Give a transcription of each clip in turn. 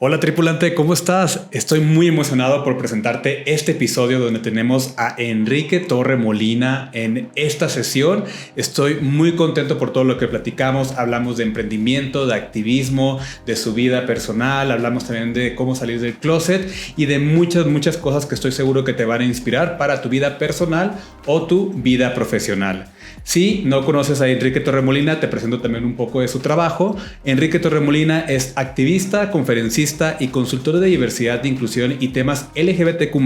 Hola tripulante, ¿cómo estás? Estoy muy emocionado por presentarte este episodio donde tenemos a Enrique Torre Molina en esta sesión. Estoy muy contento por todo lo que platicamos. Hablamos de emprendimiento, de activismo, de su vida personal. Hablamos también de cómo salir del closet y de muchas cosas que estoy seguro que te van a inspirar para tu vida personal o tu vida profesional. Si no conoces a Enrique Torre Molina, te presento también un poco de su trabajo. Enrique Torre Molina es activista, conferencista y consultor de diversidad, de inclusión y temas LGBTQ+,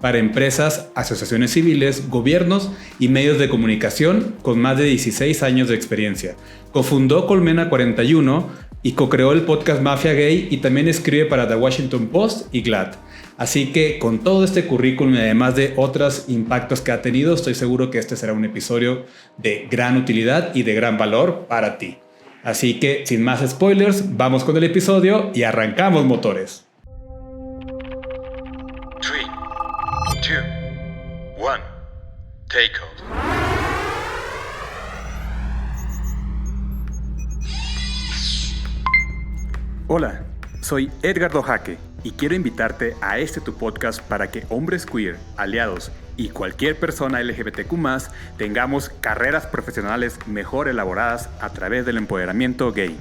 para empresas, asociaciones civiles, gobiernos y medios de comunicación con más de 16 años de experiencia. Cofundó Colmena 41 y co-creó el podcast Mafia Gay y también escribe para The Washington Post y GLAAD. Así que con todo este currículum y además de otros impactos que ha tenido, estoy seguro que este será un episodio de gran utilidad y de gran valor para ti. Así que sin más spoilers, vamos con el episodio y arrancamos motores. 3, 2, 1, take off. Hola, soy Edgardo Jaque y quiero invitarte a este tu podcast para que hombres queer, aliados y cualquier persona LGBTQ+, tengamos carreras profesionales mejor elaboradas a través del empoderamiento gay.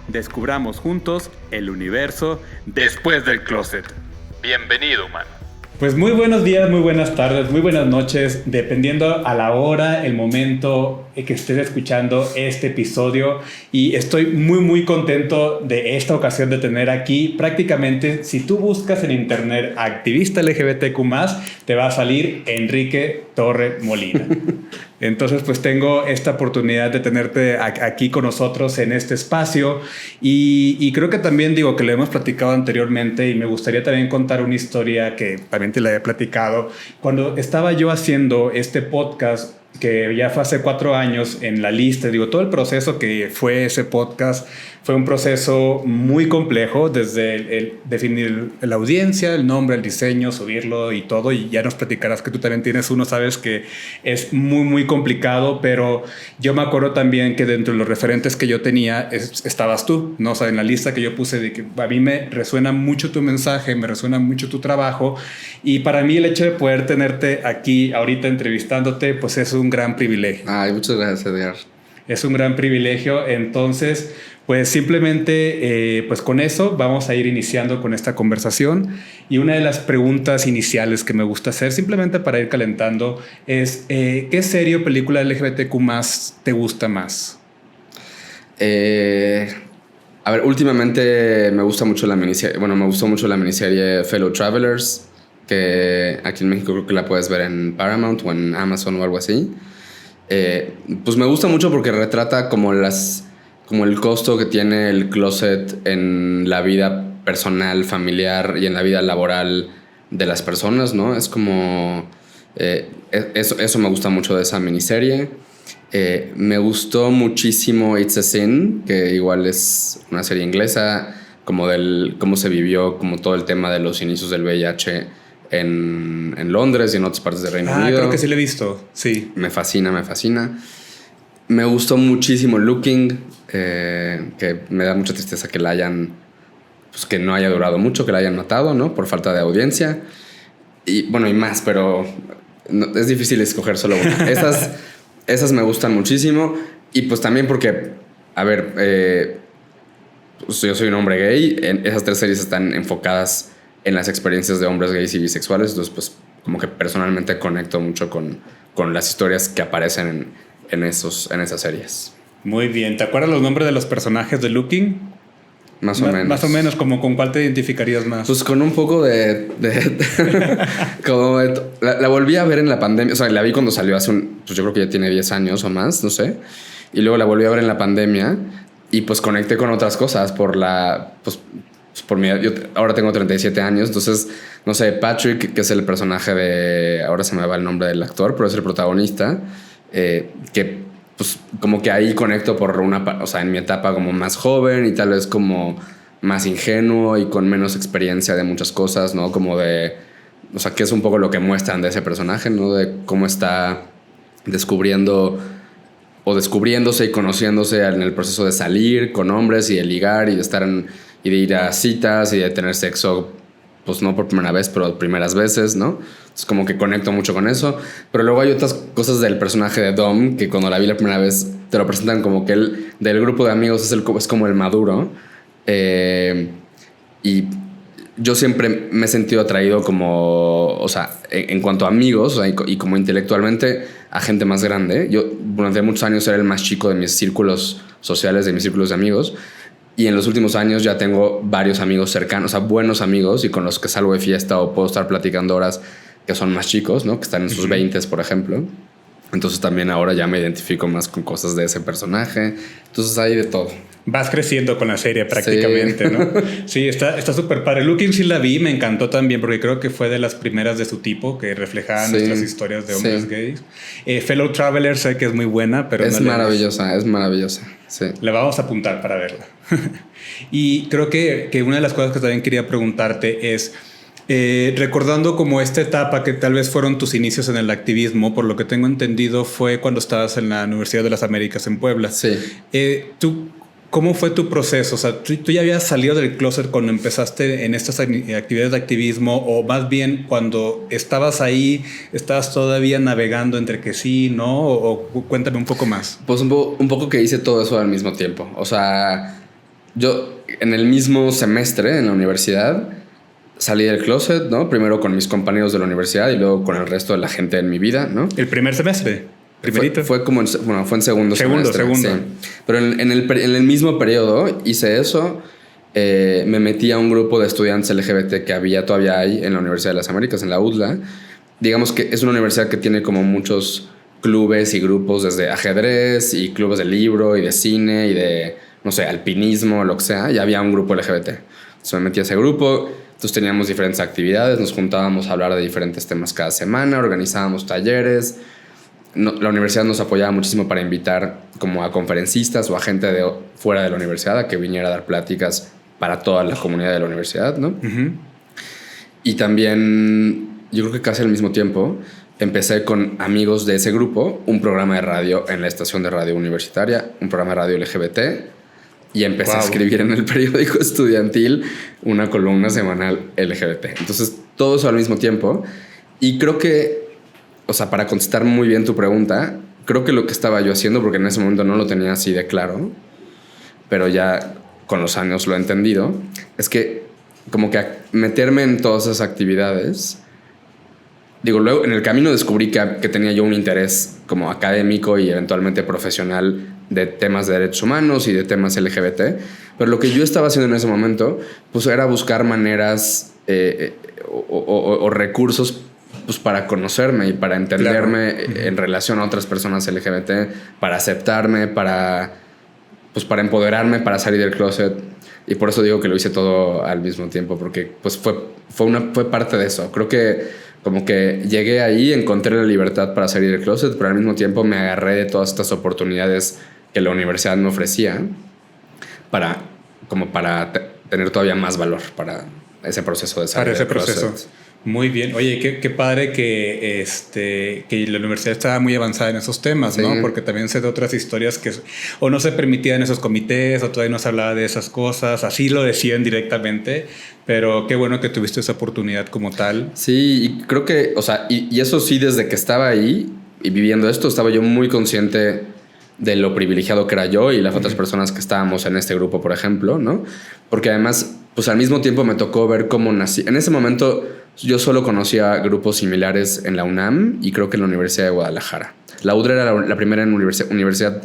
Descubramos juntos el universo después del closet. Bienvenido, humano. Pues muy buenos días, muy buenas tardes, muy buenas noches, dependiendo a la hora, el momento que estés escuchando este episodio. Y estoy muy contento de esta ocasión de tener aquí. Prácticamente, si tú buscas en internet activista LGBTQ+, te va a salir Enrique Torre Molina. Entonces, pues tengo esta oportunidad de tenerte aquí con nosotros en este espacio y creo que también digo que lo hemos platicado anteriormente y me gustaría también contar una historia que también te la he platicado. Cuando estaba yo haciendo este podcast, que ya fue hace 4 años en la lista, digo, todo el proceso que fue ese podcast fue un proceso muy complejo, desde el definir la audiencia, el nombre, el diseño, subirlo y todo, y ya nos platicarás que tú también tienes uno, sabes que es muy complicado, pero yo me acuerdo también que dentro de los referentes que yo tenía estabas tú, ¿no? O sea, en la lista que yo puse de que a mí me resuena mucho tu mensaje, me resuena mucho tu trabajo, y para mí el hecho de poder tenerte aquí ahorita entrevistándote, pues es un gran privilegio. Ay, muchas gracias, Edgar. Es un gran privilegio, entonces pues simplemente pues con eso vamos a ir iniciando con esta conversación. Y una de las preguntas iniciales que me gusta hacer, simplemente para ir calentando, es ¿qué serie o película LGBTQ+ te gusta más? A ver, últimamente me gusta mucho la miniserie, me gustó mucho la miniserie Fellow Travelers, que aquí en México creo que la puedes ver en Paramount o en Amazon o algo así. Pues me gusta mucho porque retrata como el costo que tiene el closet en la vida personal, familiar y en la vida laboral de las personas, ¿no? Es como... eso me gusta mucho de esa miniserie. Me gustó muchísimo It's a Sin, que igual es una serie inglesa, como del cómo se vivió como todo el tema de los inicios del VIH en Londres y en otras partes del Reino Unido. Creo que sí lo he visto, sí. Me fascina. Me gustó muchísimo Looking, que me da mucha tristeza que la hayan, pues que no haya durado mucho, que la hayan matado, ¿no? Por falta de audiencia. Y bueno, y más, pero es difícil escoger solo una. Esas me gustan muchísimo. Y pues también porque, a ver, pues yo soy un hombre gay. Esas 3 series están enfocadas en las experiencias de hombres gays y bisexuales. Entonces, pues como que personalmente conecto mucho con las historias que aparecen en esas series. Muy bien. ¿Te acuerdas los nombres de los personajes de Looking? Más o menos. Más o menos, como ¿con cuál te identificarías más? Pues con un poco de como la volví a ver en la pandemia. O sea, la vi cuando salió hace pues yo creo que ya tiene 10 años o más, no sé. Y luego la volví a ver en la pandemia y pues conecté con otras cosas por mi edad. Yo ahora tengo 37 años, entonces, no sé, Patrick, que es el personaje de... Ahora se me va el nombre del actor, pero es el protagonista, que pues como que ahí conecto por o sea, en mi etapa como más joven y tal vez como más ingenuo y con menos experiencia de muchas cosas, ¿no? Como de... O sea, que es un poco lo que muestran de ese personaje, ¿no? De cómo está descubriéndose y conociéndose en el proceso de salir con hombres y de ligar y de estar y de ir a citas y de tener sexo, pues no por primera vez, pero primeras veces, ¿no? Es como que conecto mucho con eso. Pero luego hay otras cosas del personaje de Dom que cuando la vi la primera vez te lo presentan como que él, del grupo de amigos, es como el maduro. Y yo siempre me he sentido atraído como, o sea, en cuanto a amigos, o sea, y como intelectualmente a gente más grande. Yo durante muchos años era el más chico de mis círculos sociales, de mis círculos de amigos. Y en los últimos años ya tengo varios amigos cercanos, o sea, buenos amigos y con los que salgo de fiesta o puedo estar platicando horas que son más chicos, ¿no? Que están en sus 20s, por ejemplo. Entonces también ahora ya me identifico más con cosas de ese personaje. Entonces hay de todo. Vas creciendo con la serie prácticamente, sí. ¿No? Sí, está súper padre. Looking sí la vi, me encantó también porque creo que fue de las primeras de su tipo que reflejaban nuestras historias de hombres gays. Fellow Traveler sé que es muy buena, pero es maravillosa, es maravillosa. Sí. La vamos a apuntar para verla. Y creo que una de las cosas que también quería preguntarte es... recordando como esta etapa que tal vez fueron tus inicios en el activismo, por lo que tengo entendido fue cuando estabas en la Universidad de las Américas en Puebla. Sí. ¿Cómo fue tu proceso? O sea, ¿tú ya habías salido del closet cuando empezaste en estas actividades de activismo o más bien cuando estabas ahí, estabas todavía navegando entre que sí, no? O cuéntame un poco más. Pues un poco que hice todo eso al mismo tiempo. O sea, yo en el mismo semestre en la universidad salí del closet, ¿no? Primero con mis compañeros de la universidad y luego con el resto de la gente en mi vida, ¿no? ¿El primer semestre? ¿Primerito? Fue en segundo semestre. Sí. Pero en el mismo periodo hice eso. Me metí a un grupo de estudiantes LGBT que todavía hay en la Universidad de las Américas, en la UDLA. Digamos que es una universidad que tiene como muchos clubes y grupos desde ajedrez y clubes de libro y de cine y de, no sé, alpinismo, lo que sea. Y había un grupo LGBT. Entonces me metí a ese grupo. Entonces teníamos diferentes actividades, nos juntábamos a hablar de diferentes temas cada semana, organizábamos talleres. La universidad nos apoyaba muchísimo para invitar como a conferencistas o a gente de fuera de la universidad a que viniera a dar pláticas para toda la comunidad de la universidad, ¿no? Uh-huh. Y también, yo creo que casi al mismo tiempo, empecé con amigos de ese grupo un programa de radio en la estación de radio universitaria, un programa de radio LGBT. Y empecé a escribir en el periódico estudiantil una columna semanal LGBT. Entonces, todo eso al mismo tiempo. Y creo que, o sea, para contestar muy bien tu pregunta, creo que lo que estaba yo haciendo, porque en ese momento no lo tenía así de claro, pero ya con los años lo he entendido, es que como que meterme en todas esas actividades... Digo, luego en el camino descubrí que tenía yo un interés como académico y eventualmente profesional de temas de derechos humanos y de temas LGBT, pero lo que yo estaba haciendo en ese momento pues era buscar maneras o recursos pues para conocerme y para entenderme en relación a otras personas LGBT, para aceptarme, para empoderarme, para salir del closet. Y por eso digo que lo hice todo al mismo tiempo, porque pues fue parte de eso. Creo que como que llegué ahí, encontré la libertad para salir del closet, pero al mismo tiempo me agarré de todas estas oportunidades que la universidad me ofrecía para tener todavía más valor para ese proceso de salir del closet. Para ese proceso. Muy bien. Oye, qué padre que la universidad estaba muy avanzada en esos temas, sí. ¿No? Porque también sé de otras historias que o no se permitían esos comités o todavía no se hablaba de esas cosas. Así lo decían directamente, pero qué bueno que tuviste esa oportunidad como tal. Sí, y creo que, o sea, y eso sí, desde que estaba ahí y viviendo esto, estaba yo muy consciente de lo privilegiado que era yo y las otras personas que estábamos en este grupo, por ejemplo, ¿no? Porque además, pues al mismo tiempo me tocó ver cómo nací. En ese momento yo solo conocía grupos similares en la UNAM y creo que en la Universidad de Guadalajara. La UDLA era la primera universidad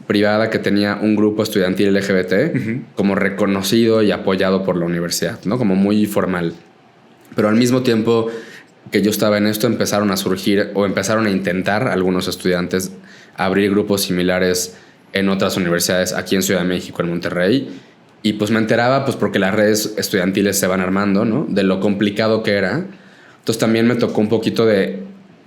privada que tenía un grupo estudiantil LGBT como reconocido y apoyado por la universidad, ¿no? Como muy formal. Pero al mismo tiempo que yo estaba en esto, empezaron a surgir o empezaron a intentar algunos estudiantes abrir grupos similares en otras universidades aquí en Ciudad de México, en Monterrey. Y pues me enteraba pues porque las redes estudiantiles se van armando, ¿no? De lo complicado que era. Entonces también me tocó un poquito de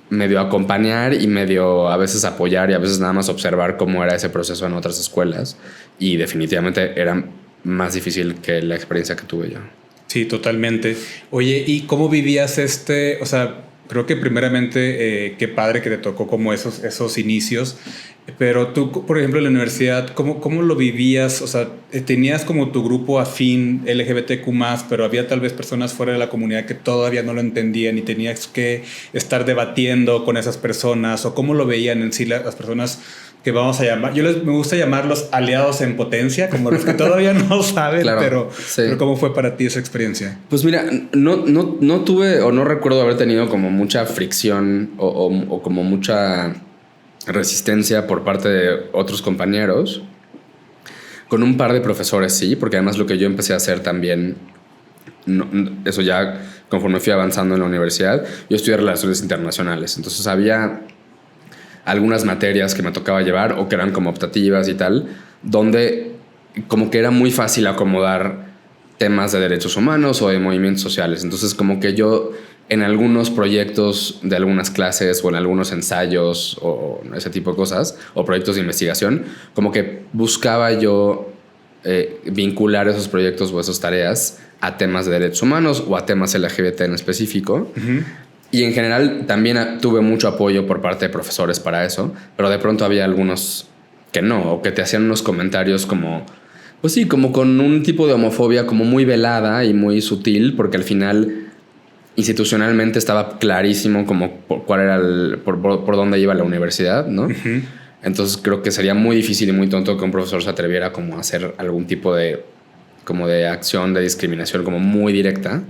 medio acompañar y medio a veces apoyar y a veces nada más observar cómo era ese proceso en otras escuelas. Y definitivamente era más difícil que la experiencia que tuve yo. Sí, totalmente. Oye, ¿y cómo vivías o sea, creo que primeramente, qué padre que te tocó como esos inicios. Pero tú, por ejemplo, en la universidad, ¿cómo lo vivías? O sea, tenías como tu grupo afín LGBTQ+, pero había tal vez personas fuera de la comunidad que todavía no lo entendían y tenías que estar debatiendo con esas personas. ¿O cómo lo veían en sí las personas que vamos a llamar? Me gusta llamarlos aliados en potencia, como los que todavía no saben, Claro, pero ¿cómo fue para ti esa experiencia? Pues mira, no tuve o no recuerdo haber tenido como mucha fricción o como mucha resistencia por parte de otros compañeros. Con un par de profesores sí, porque además lo que yo empecé a hacer también, eso ya conforme fui avanzando en la universidad, yo estudié Relaciones Internacionales, entonces había algunas materias que me tocaba llevar o que eran como optativas y tal, donde como que era muy fácil acomodar temas de derechos humanos o de movimientos sociales. Entonces como que yo en algunos proyectos de algunas clases o en algunos ensayos o ese tipo de cosas o proyectos de investigación, como que buscaba yo vincular esos proyectos o esas tareas a temas de derechos humanos o a temas LGBT en específico. Uh-huh. Y en general también tuve mucho apoyo por parte de profesores para eso, pero de pronto había algunos que no, o que te hacían unos comentarios como, pues sí, como con un tipo de homofobia como muy velada y muy sutil, porque al final institucionalmente estaba clarísimo como cuál era por dónde iba la universidad, ¿no? Uh-huh. Entonces creo que sería muy difícil y muy tonto que un profesor se atreviera como a hacer algún tipo de acción de discriminación como muy directa,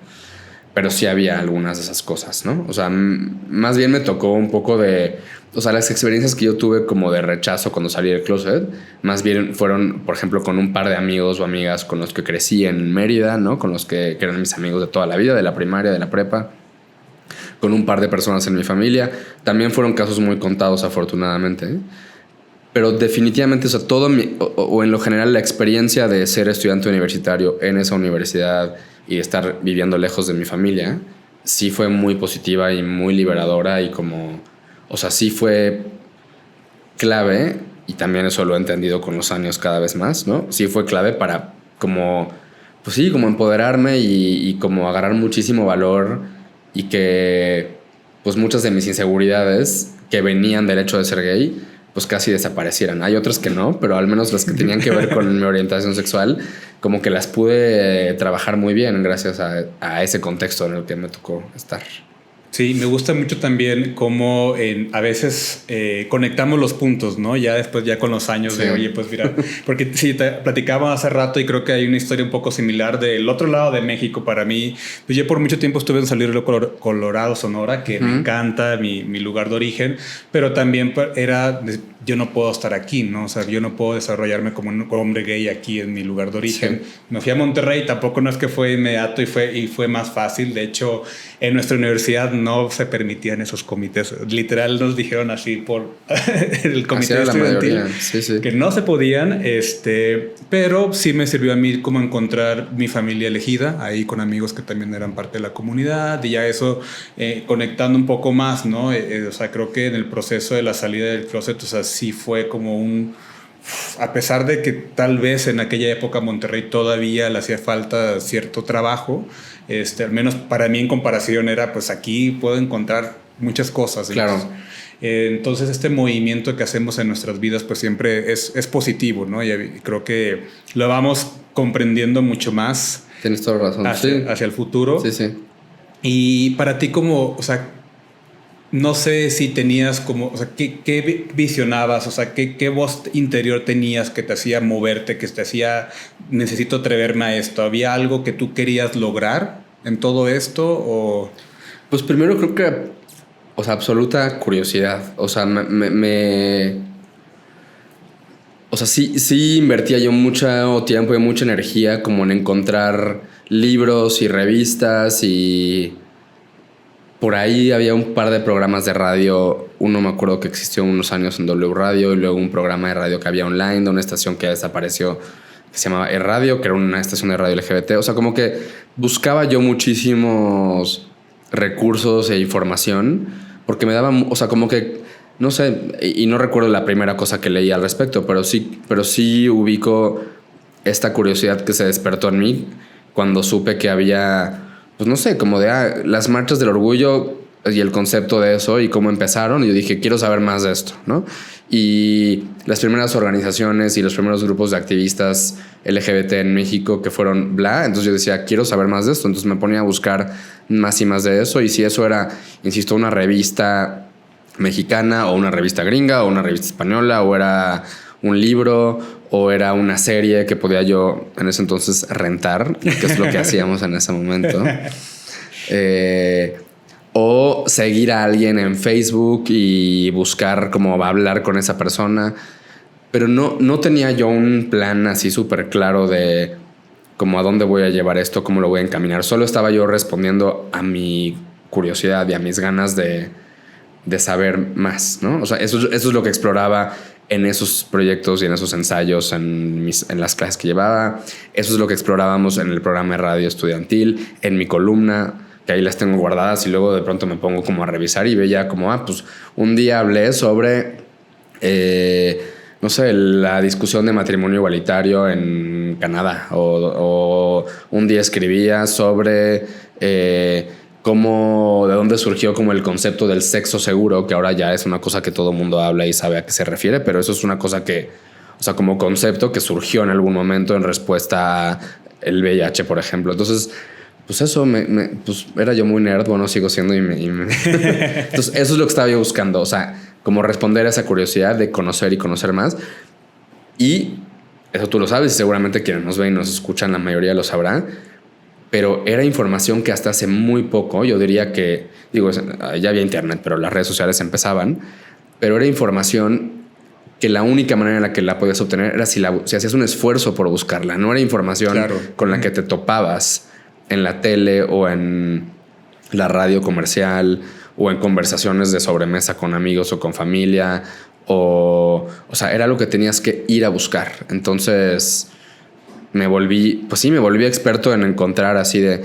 pero sí había algunas de esas cosas, ¿no? O sea, más bien me tocó un poco de... O sea, las experiencias que yo tuve como de rechazo cuando salí del closet, más bien fueron, por ejemplo, con un par de amigos o amigas con los que crecí en Mérida, ¿no? Con los que eran mis amigos de toda la vida, de la primaria, de la prepa. Con un par de personas en mi familia. También fueron casos muy contados, afortunadamente, ¿eh? Pero definitivamente, o sea, todo o en lo general la experiencia de ser estudiante universitario en esa universidad y estar viviendo lejos de mi familia, sí fue muy positiva y muy liberadora y como... O sea, sí fue clave, y también eso lo he entendido con los años cada vez más, ¿no? Sí fue clave para como, pues sí, como empoderarme y como agarrar muchísimo valor y que pues muchas de mis inseguridades que venían del hecho de ser gay, pues casi desaparecieran. Hay otras que no, pero al menos las que tenían que ver con mi orientación sexual, como que las pude trabajar muy bien gracias a ese contexto en el que me tocó estar. Sí, me gusta mucho también cómo a veces conectamos los puntos, ¿no? Ya después, ya con los años, sí. De oye, pues mira, porque sí, platicábamos hace rato y creo que hay una historia un poco similar del otro lado de México para mí. Pues yo por mucho tiempo estuve en Saltillo, Colorado, Sonora, que me encanta, mi lugar de origen, pero también era... yo no puedo estar aquí, ¿no? O sea, yo no puedo desarrollarme como un hombre gay aquí en mi lugar de origen. Sí. Me fui a Monterrey, tampoco no es que fue inmediato y fue más fácil. De hecho, en nuestra universidad no se permitían esos comités. Literal nos dijeron así por el comité estudiantil sí. Que no se podían, pero sí me sirvió a mí como encontrar mi familia elegida, ahí con amigos que también eran parte de la comunidad y ya eso conectando un poco más, ¿no? O sea, creo que en el proceso de la salida del closet, o sea, sí fue como a pesar de que tal vez en aquella época Monterrey todavía le hacía falta cierto trabajo, al menos para mí en comparación era, pues aquí puedo encontrar muchas cosas. Claro. Entonces este movimiento que hacemos en nuestras vidas pues siempre es positivo, ¿no? Y creo que lo vamos comprendiendo mucho más. Tienes toda razón. Hacia el futuro. Sí. Y para ti como, o sea, no sé si tenías como, o sea, ¿qué visionabas? O sea, ¿qué voz interior tenías que te hacía moverte, que te hacía, necesito atreverme a esto? ¿Había algo que tú querías lograr en todo esto? O... Pues primero creo que, o sea, absoluta curiosidad. O sea, o sea, sí invertía yo mucho tiempo y mucha energía como en encontrar libros y revistas y... Por ahí había un par de programas de radio. Uno me acuerdo que existió unos años en W Radio y luego un programa de radio que había online de una estación que desapareció que se llamaba E-Radio, que era una estación de radio LGBT. O sea, como que buscaba yo muchísimos recursos e información porque me daban, o sea, como que, no sé, y no recuerdo la primera cosa que leí al respecto, pero sí ubico esta curiosidad que se despertó en mí cuando supe que había... Pues no sé, como de las marchas del orgullo y el concepto de eso y cómo empezaron. Y yo dije, quiero saber más de esto, ¿no? Y las primeras organizaciones y los primeros grupos de activistas LGBT en México que fueron bla, entonces yo decía, quiero saber más de esto. Entonces me ponía a buscar más y más de eso. Y si eso era, insisto, una revista mexicana o una revista gringa o una revista española o era un libro o era una serie que podía yo en ese entonces rentar, que es lo que hacíamos en ese momento. O seguir a alguien en Facebook y buscar cómo va a hablar con esa persona. Pero no tenía yo un plan así súper claro de cómo a dónde voy a llevar esto, cómo lo voy a encaminar. Solo estaba yo respondiendo a mi curiosidad y a mis ganas de saber más, ¿no? O sea, eso es lo que exploraba en esos proyectos y en esos ensayos, en las clases que llevaba. Eso es lo que explorábamos en el programa de radio estudiantil, en mi columna, que ahí las tengo guardadas y luego de pronto me pongo como a revisar y veía como, pues un día hablé sobre, no sé, la discusión de matrimonio igualitario en Canadá o un día escribía sobre de dónde surgió como el concepto del sexo seguro, que ahora ya es una cosa que todo el mundo habla y sabe a qué se refiere, pero eso es una cosa que, o sea, como concepto que surgió en algún momento en respuesta al VIH, por ejemplo. Entonces, pues eso, pues era yo muy nerd, bueno, sigo siendo Entonces, eso es lo que estaba yo buscando, o sea, como responder a esa curiosidad de conocer y conocer más. Y eso tú lo sabes y seguramente quienes nos ven y nos escuchan, la mayoría lo sabrá. Pero era información que hasta hace muy poco, yo diría que, digo, ya había internet, pero las redes sociales empezaban, pero era información que la única manera en la que la podías obtener era si hacías un esfuerzo por buscarla. No era información con la que te topabas en la tele o en la radio comercial o en conversaciones de sobremesa con amigos o con familia. O sea, era lo que tenías que ir a buscar. Entonces me volví experto en encontrar así de,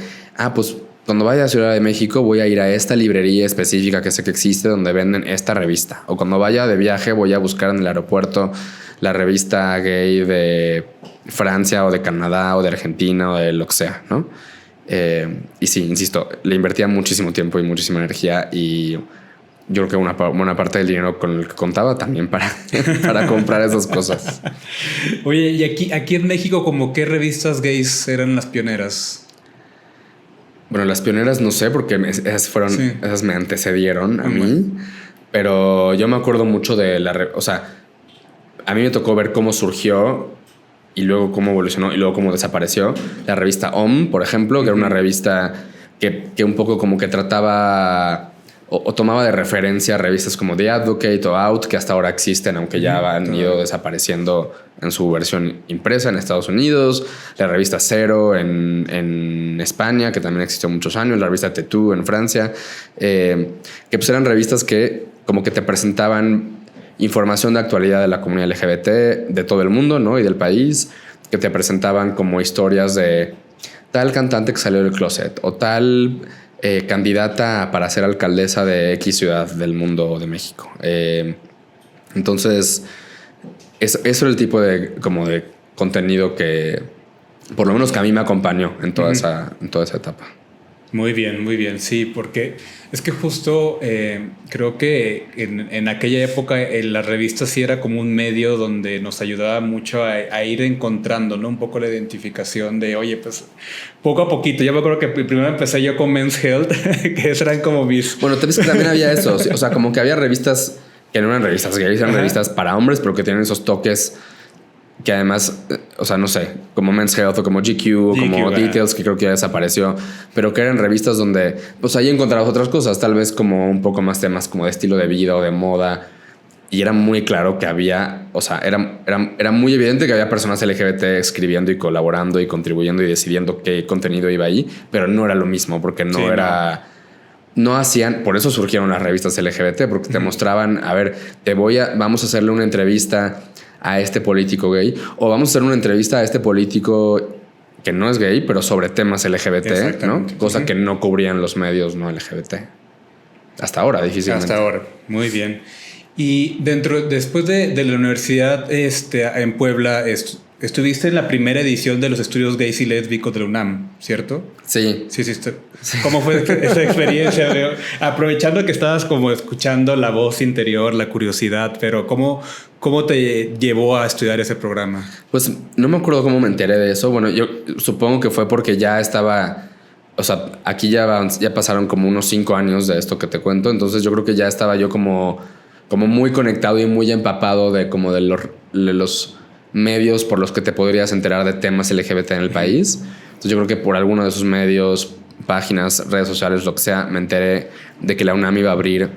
pues cuando vaya a Ciudad de México voy a ir a esta librería específica que sé que existe donde venden esta revista. O cuando vaya de viaje voy a buscar en el aeropuerto la revista gay de Francia o de Canadá o de Argentina o de lo que sea, ¿no? Y sí, insisto, le invertía muchísimo tiempo y muchísima energía y yo creo que una buena parte del dinero con el que contaba también para comprar esas cosas. Oye, y aquí en México, ¿como qué revistas gays eran las pioneras? Bueno, las pioneras no sé, porque esas me antecedieron a mí. Pero yo me acuerdo mucho de o sea, a mí me tocó ver cómo surgió y luego cómo evolucionó y luego cómo desapareció. La revista Om, por ejemplo, que era una revista que un poco como que trataba o tomaba de referencia revistas como The Advocate o Out, que hasta ahora existen, aunque ya han ido desapareciendo en su versión impresa en Estados Unidos. La revista Zero en España, que también existió muchos años. La revista Tetú en Francia. Que pues eran revistas que como que te presentaban información de actualidad de la comunidad LGBT de todo el mundo, ¿no? Y del país, que te presentaban como historias de tal cantante que salió del closet o tal candidata para ser alcaldesa de X ciudad del mundo de México. Entonces, eso era el tipo de contenido que, por lo menos que a mí me acompañó en toda esa etapa. Muy bien, sí, porque es que justo creo que en aquella época la revista sí era como un medio donde nos ayudaba mucho a ir encontrando, ¿no? Un poco la identificación de, oye, pues poco a poquito. Yo me acuerdo que primero empecé yo con Men's Health, que eran como mis... Bueno, te ves que también había eso, o sea, como que había revistas que no eran revistas gays, eran revistas para hombres, pero que tienen esos toques que además, o sea, no sé, como Men's Health o como GQ o como Details, que creo que ya desapareció, pero que eran revistas donde pues ahí encontrabas otras cosas, tal vez como un poco más temas como de estilo de vida o de moda, y era muy claro que había, o sea, era muy evidente que había personas LGBT escribiendo y colaborando y contribuyendo y decidiendo qué contenido iba ahí, pero no era lo mismo porque no hacían, por eso surgieron las revistas LGBT, porque te mostraban, a ver, vamos a hacerle una entrevista a este político gay, o vamos a hacer una entrevista a este político que no es gay, pero sobre temas LGBT, ¿no? Cosa que no cubrían los medios no LGBT. Hasta ahora, difícilmente. Hasta ahora, muy bien. Y después de la universidad en Puebla, Estuviste en la primera edición de los estudios gays y lésbicos de la UNAM, ¿cierto? Sí. Sí. ¿Cómo fue esa experiencia? Aprovechando que estabas como escuchando la voz interior, la curiosidad, pero ¿cómo te llevó a estudiar ese programa? Pues no me acuerdo cómo me enteré de eso. Bueno, yo supongo que fue porque ya estaba... O sea, aquí ya pasaron como unos 5 años de esto que te cuento. Entonces yo creo que ya estaba yo como muy conectado y muy empapado de los medios por los que te podrías enterar de temas LGBT en el país. Entonces yo creo que por alguno de esos medios, páginas, redes sociales, lo que sea, me enteré de que la UNAM iba a abrir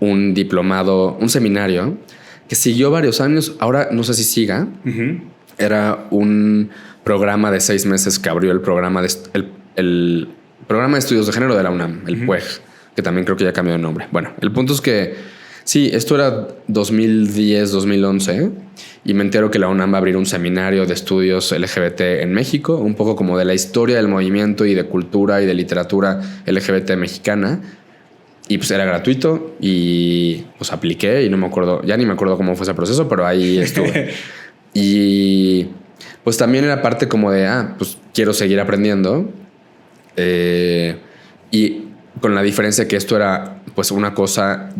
un diplomado, un seminario que siguió varios años. Ahora no sé si siga. Uh-huh. Era un programa de 6 meses que abrió el programa el programa de estudios de género de la UNAM, el PUEG, que también creo que ya cambió de nombre. Bueno, el punto es que sí, esto era 2010, 2011, y me entero que la UNAM va a abrir un seminario de estudios LGBT en México, un poco como de la historia del movimiento y de cultura y de literatura LGBT mexicana. Y pues era gratuito y pues apliqué y no me acuerdo, ya ni me acuerdo cómo fue ese proceso, pero ahí estuve. Y pues también era parte como de, pues quiero seguir aprendiendo. Y con la diferencia que esto era pues una cosa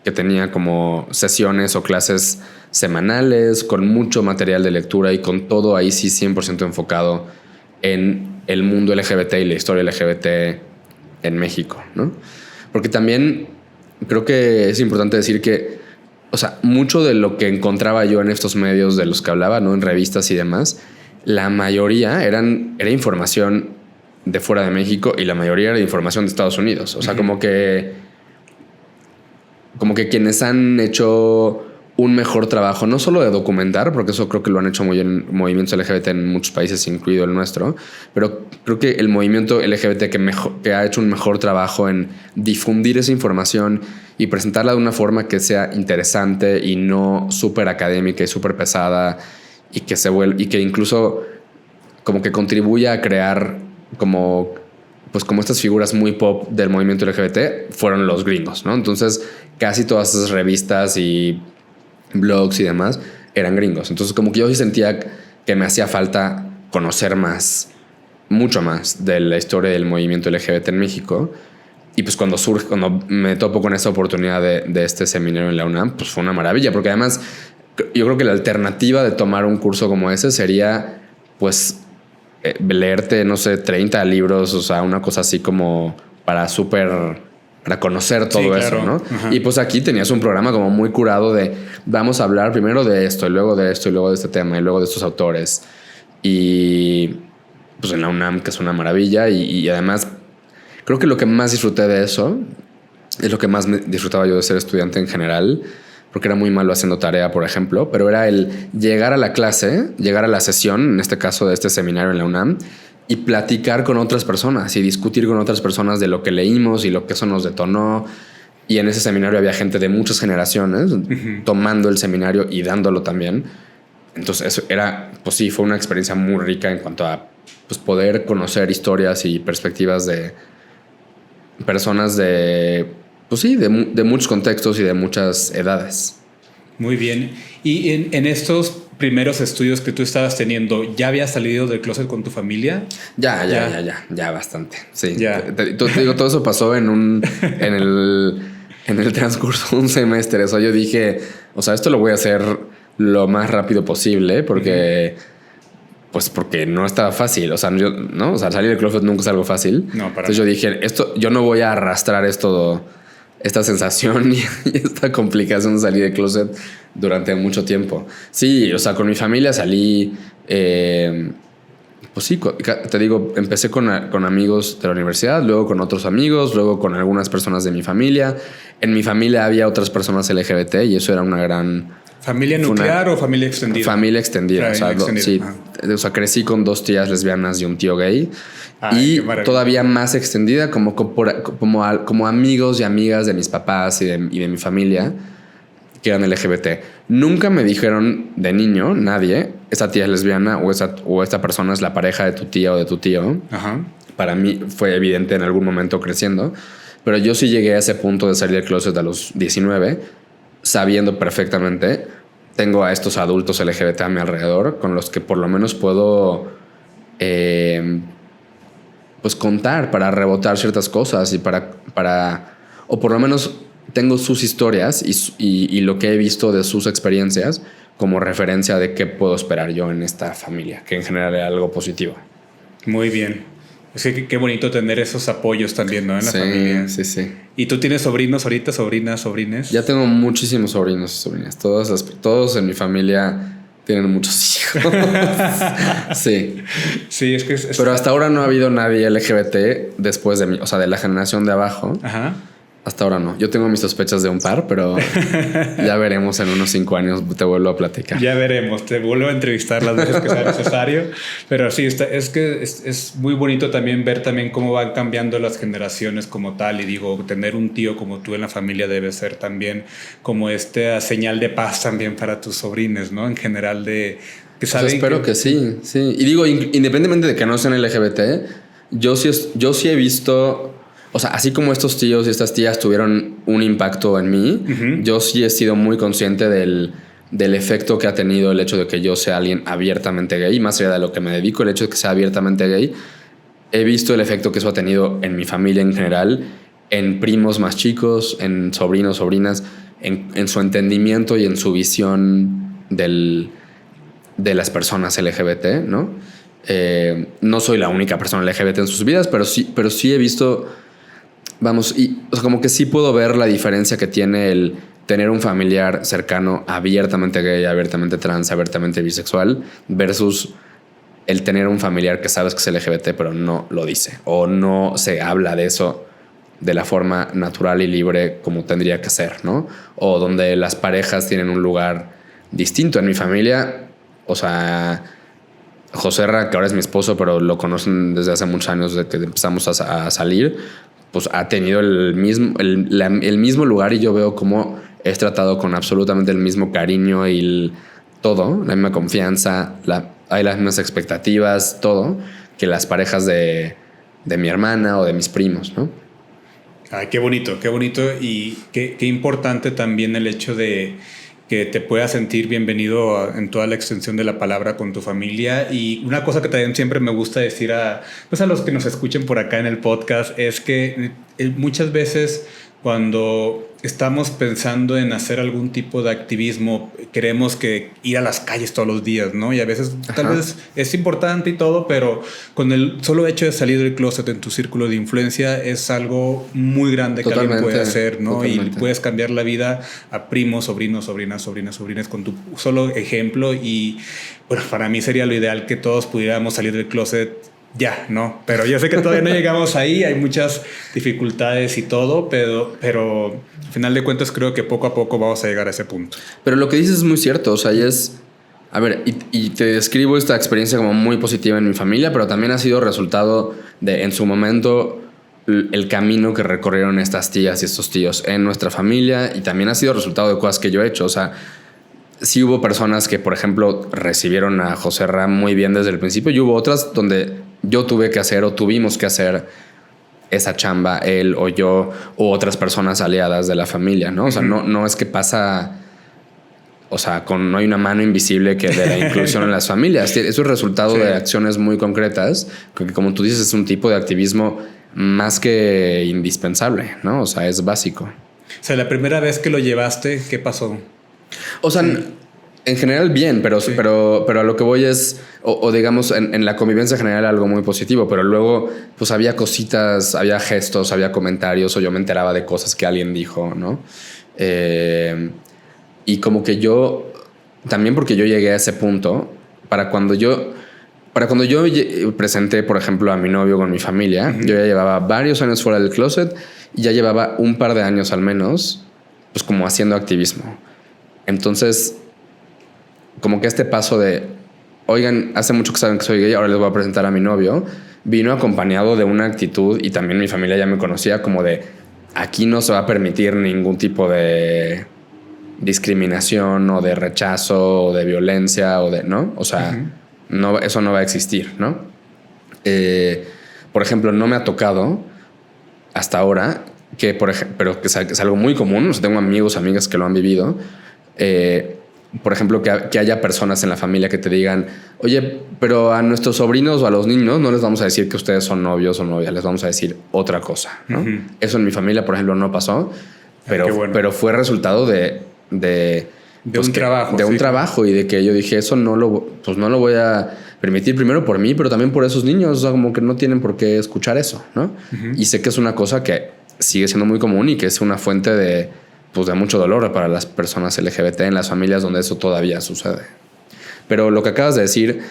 que tenía como sesiones o clases semanales, con mucho material de lectura y con todo ahí sí 100% enfocado en el mundo LGBT y la historia LGBT en México, ¿no? Porque también creo que es importante decir que, o sea, mucho de lo que encontraba yo en estos medios de los que hablaba, ¿no? En revistas y demás, la mayoría era información de fuera de México y la mayoría era información de Estados Unidos. O sea, como que quienes han hecho un mejor trabajo, no solo de documentar, porque eso creo que lo han hecho muy bien movimientos LGBT en muchos países, incluido el nuestro, pero creo que el movimiento LGBT que ha hecho un mejor trabajo en difundir esa información y presentarla de una forma que sea interesante y no súper académica y súper pesada y que incluso como que contribuya a crear como estas figuras muy pop del movimiento LGBT fueron los gringos, ¿no? Entonces casi todas esas revistas y blogs y demás eran gringos. Entonces como que yo sí sentía que me hacía falta conocer mucho más de la historia del movimiento LGBT en México. Y pues cuando me topo con esa oportunidad de este seminario en la UNAM, pues fue una maravilla, porque además yo creo que la alternativa de tomar un curso como ese sería pues leerte, no sé, 30 libros, o sea, una cosa así como para conocer todo eso, claro, ¿no? Ajá. Y pues aquí tenías un programa como muy curado de vamos a hablar primero de esto y luego de esto y luego de este tema y luego de estos autores. Y pues en la UNAM, que es una maravilla, y además creo que lo que más disfruté de eso es lo que más disfrutaba yo de ser estudiante en general, porque era muy malo haciendo tarea, por ejemplo, pero era el llegar a la clase, llegar a la sesión, en este caso de este seminario en la UNAM, y platicar con otras personas y discutir con otras personas de lo que leímos y lo que eso nos detonó. Y en ese seminario había gente de muchas generaciones tomando el seminario y dándolo también. Entonces eso era, pues sí, fue una experiencia muy rica en cuanto a pues, poder conocer historias y perspectivas de personas pues sí, de muchos contextos y de muchas edades. Muy bien. Y en estos primeros estudios que tú estabas teniendo, ¿ya habías salido del closet con tu familia? Ya bastante. Sí. Te digo, todo eso pasó en el transcurso de un semestre. Eso yo dije, o sea, esto lo voy a hacer lo más rápido posible porque porque no estaba fácil. O sea, ¿no? O sea, salir del closet nunca es algo fácil. No, entonces yo dije, yo no voy a arrastrar esta sensación y esta complicación de salir del closet durante mucho tiempo. Sí, o sea, con mi familia salí, pues sí, te digo, empecé con amigos de la universidad, luego con otros amigos, luego con algunas personas de mi familia. En mi familia había otras personas LGBT y eso era una gran... ¿Familia nuclear o familia extendida? Familia extendida. Sí, o sea, crecí con 2 tías lesbianas y un tío gay. Y todavía más extendida como amigos y amigas de mis papás y de mi familia que eran LGBT. Nunca me dijeron de niño, nadie, esa tía es lesbiana o esta persona es la pareja de tu tía o de tu tío. Ajá. Para mí fue evidente en algún momento creciendo. Pero yo sí llegué a ese punto de salir del closet a los 19, sabiendo perfectamente tengo a estos adultos LGBT a mi alrededor con los que por lo menos puedo pues contar para rebotar ciertas cosas y para o por lo menos tengo sus historias y lo que he visto de sus experiencias como referencia de qué puedo esperar yo en esta familia, que en general es algo positivo. Muy bien. Es que qué bonito tener esos apoyos también, ¿no? En la familia. Sí. ¿Y tú tienes sobrinos ahorita, sobrinas, sobrines? Ya tengo muchísimos sobrinos y sobrinas. Todos en mi familia tienen muchos hijos. Sí. Sí, es que Pero hasta ahora no ha habido nadie LGBT después de mí, o sea, de la generación de abajo. Ajá. Hasta ahora no. Yo tengo mis sospechas de un par, pero ya veremos en unos 5 años. Te vuelvo a platicar. Ya veremos. Te vuelvo a entrevistar las veces que sea necesario. Pero sí, es que es muy bonito también ver también cómo van cambiando las generaciones como tal. Y digo, tener un tío como tú en la familia debe ser también como esta señal de paz también para tus sobrines, ¿no? En general de... Que saben espero que sí. Y digo, independientemente de que no sean LGBT, yo sí he visto... O sea, así como estos tíos y estas tías tuvieron un impacto en mí, yo sí he sido muy consciente del efecto que ha tenido el hecho de que yo sea alguien abiertamente gay, más allá de lo que me dedico, el hecho de que sea abiertamente gay. He visto el efecto que eso ha tenido en mi familia en general, en primos más chicos, en sobrinos, sobrinas, en su entendimiento y en su visión de las personas LGBT, ¿no? No soy la única persona LGBT en sus vidas, pero sí he visto... Vamos, o sea, como que sí puedo ver la diferencia que tiene el tener un familiar cercano abiertamente gay, abiertamente trans, abiertamente bisexual, versus el tener un familiar que sabes que es LGBT pero no lo dice o no se habla de eso de la forma natural y libre como tendría que ser, ¿no? O donde las parejas tienen un lugar distinto. En mi familia, o sea... Joserra, que ahora es mi esposo, pero lo conocen desde hace muchos años, desde que empezamos a salir, pues ha tenido el mismo lugar y yo veo cómo es tratado con absolutamente el mismo cariño y todo, la misma confianza, hay las mismas expectativas, todo, que las parejas de mi hermana o de mis primos, ¿no? Ay, qué bonito y qué importante también el hecho de que te puedas sentir bienvenido en toda la extensión de la palabra con tu familia. Y una cosa que también siempre me gusta decir a los que nos escuchen por acá en el podcast es que muchas veces cuando estamos pensando en hacer algún tipo de activismo, queremos que ir a las calles todos los días, ¿no? Y a veces tal vez es importante y todo, pero con el solo hecho de salir del closet en tu círculo de influencia es algo muy grande que alguien puede hacer, ¿no? Totalmente. Y puedes cambiar la vida a primos, sobrinos, sobrinas con tu solo ejemplo. Y bueno, para mí sería lo ideal que todos pudiéramos salir del closet ya, ¿no? Pero yo sé que todavía no llegamos ahí, hay muchas dificultades y todo, pero al final de cuentas creo que poco a poco vamos a llegar a ese punto. Pero lo que dices es muy cierto, o sea, y es... A ver, y te describo esta experiencia como muy positiva en mi familia, pero también ha sido resultado de, en su momento, el camino que recorrieron estas tías y estos tíos en nuestra familia, y también ha sido resultado de cosas que yo he hecho, o sea... Sí hubo personas que, por ejemplo, recibieron a Joserra muy bien desde el principio, y hubo otras donde yo tuve que hacer o tuvimos que hacer esa chamba, él o yo, o otras personas aliadas de la familia, ¿no? O sea, no es que pasa... O sea, no hay una mano invisible que de la inclusión en las familias. Eso es resultado de acciones muy concretas, que como tú dices, es un tipo de activismo más que indispensable, ¿no? O sea, es básico. O sea, la primera vez que lo llevaste, ¿qué pasó? O sea, en general bien, pero a lo que voy es, o digamos, en la convivencia general algo muy positivo, pero luego pues había cositas, había gestos, había comentarios, o yo me enteraba de cosas que alguien dijo, ¿no? Y como que yo, también porque yo llegué a ese punto, para cuando yo presenté, por ejemplo, a mi novio con mi familia, yo ya llevaba varios años fuera del closet y ya llevaba un par de años al menos, pues como haciendo activismo. Entonces, como que este paso de, oigan, hace mucho que saben que soy gay, ahora les voy a presentar a mi novio, vino acompañado de una actitud, y también mi familia ya me conocía, como de, aquí no se va a permitir ningún tipo de discriminación o de rechazo o de violencia o de, ¿no? O sea, no, eso no va a existir, ¿no? Por ejemplo, no me ha tocado hasta ahora que, pero que es algo muy común, o sea, tengo amigos, amigas que lo han vivido, por ejemplo, que haya personas en la familia que te digan, oye, pero a nuestros sobrinos o a los niños no les vamos a decir que ustedes son novios o novias, les vamos a decir otra cosa, ¿no? Uh-huh. Eso en mi familia, por ejemplo, no pasó, pero fue resultado de un trabajo. De un trabajo y de que yo dije, eso no lo voy a permitir, primero por mí, pero también por esos niños, o sea, como que no tienen por qué escuchar eso, ¿no? Uh-huh. Y sé que es una cosa que sigue siendo muy común y que es una fuente de mucho dolor para las personas LGBT en las familias donde eso todavía sucede. Pero lo que acabas de decir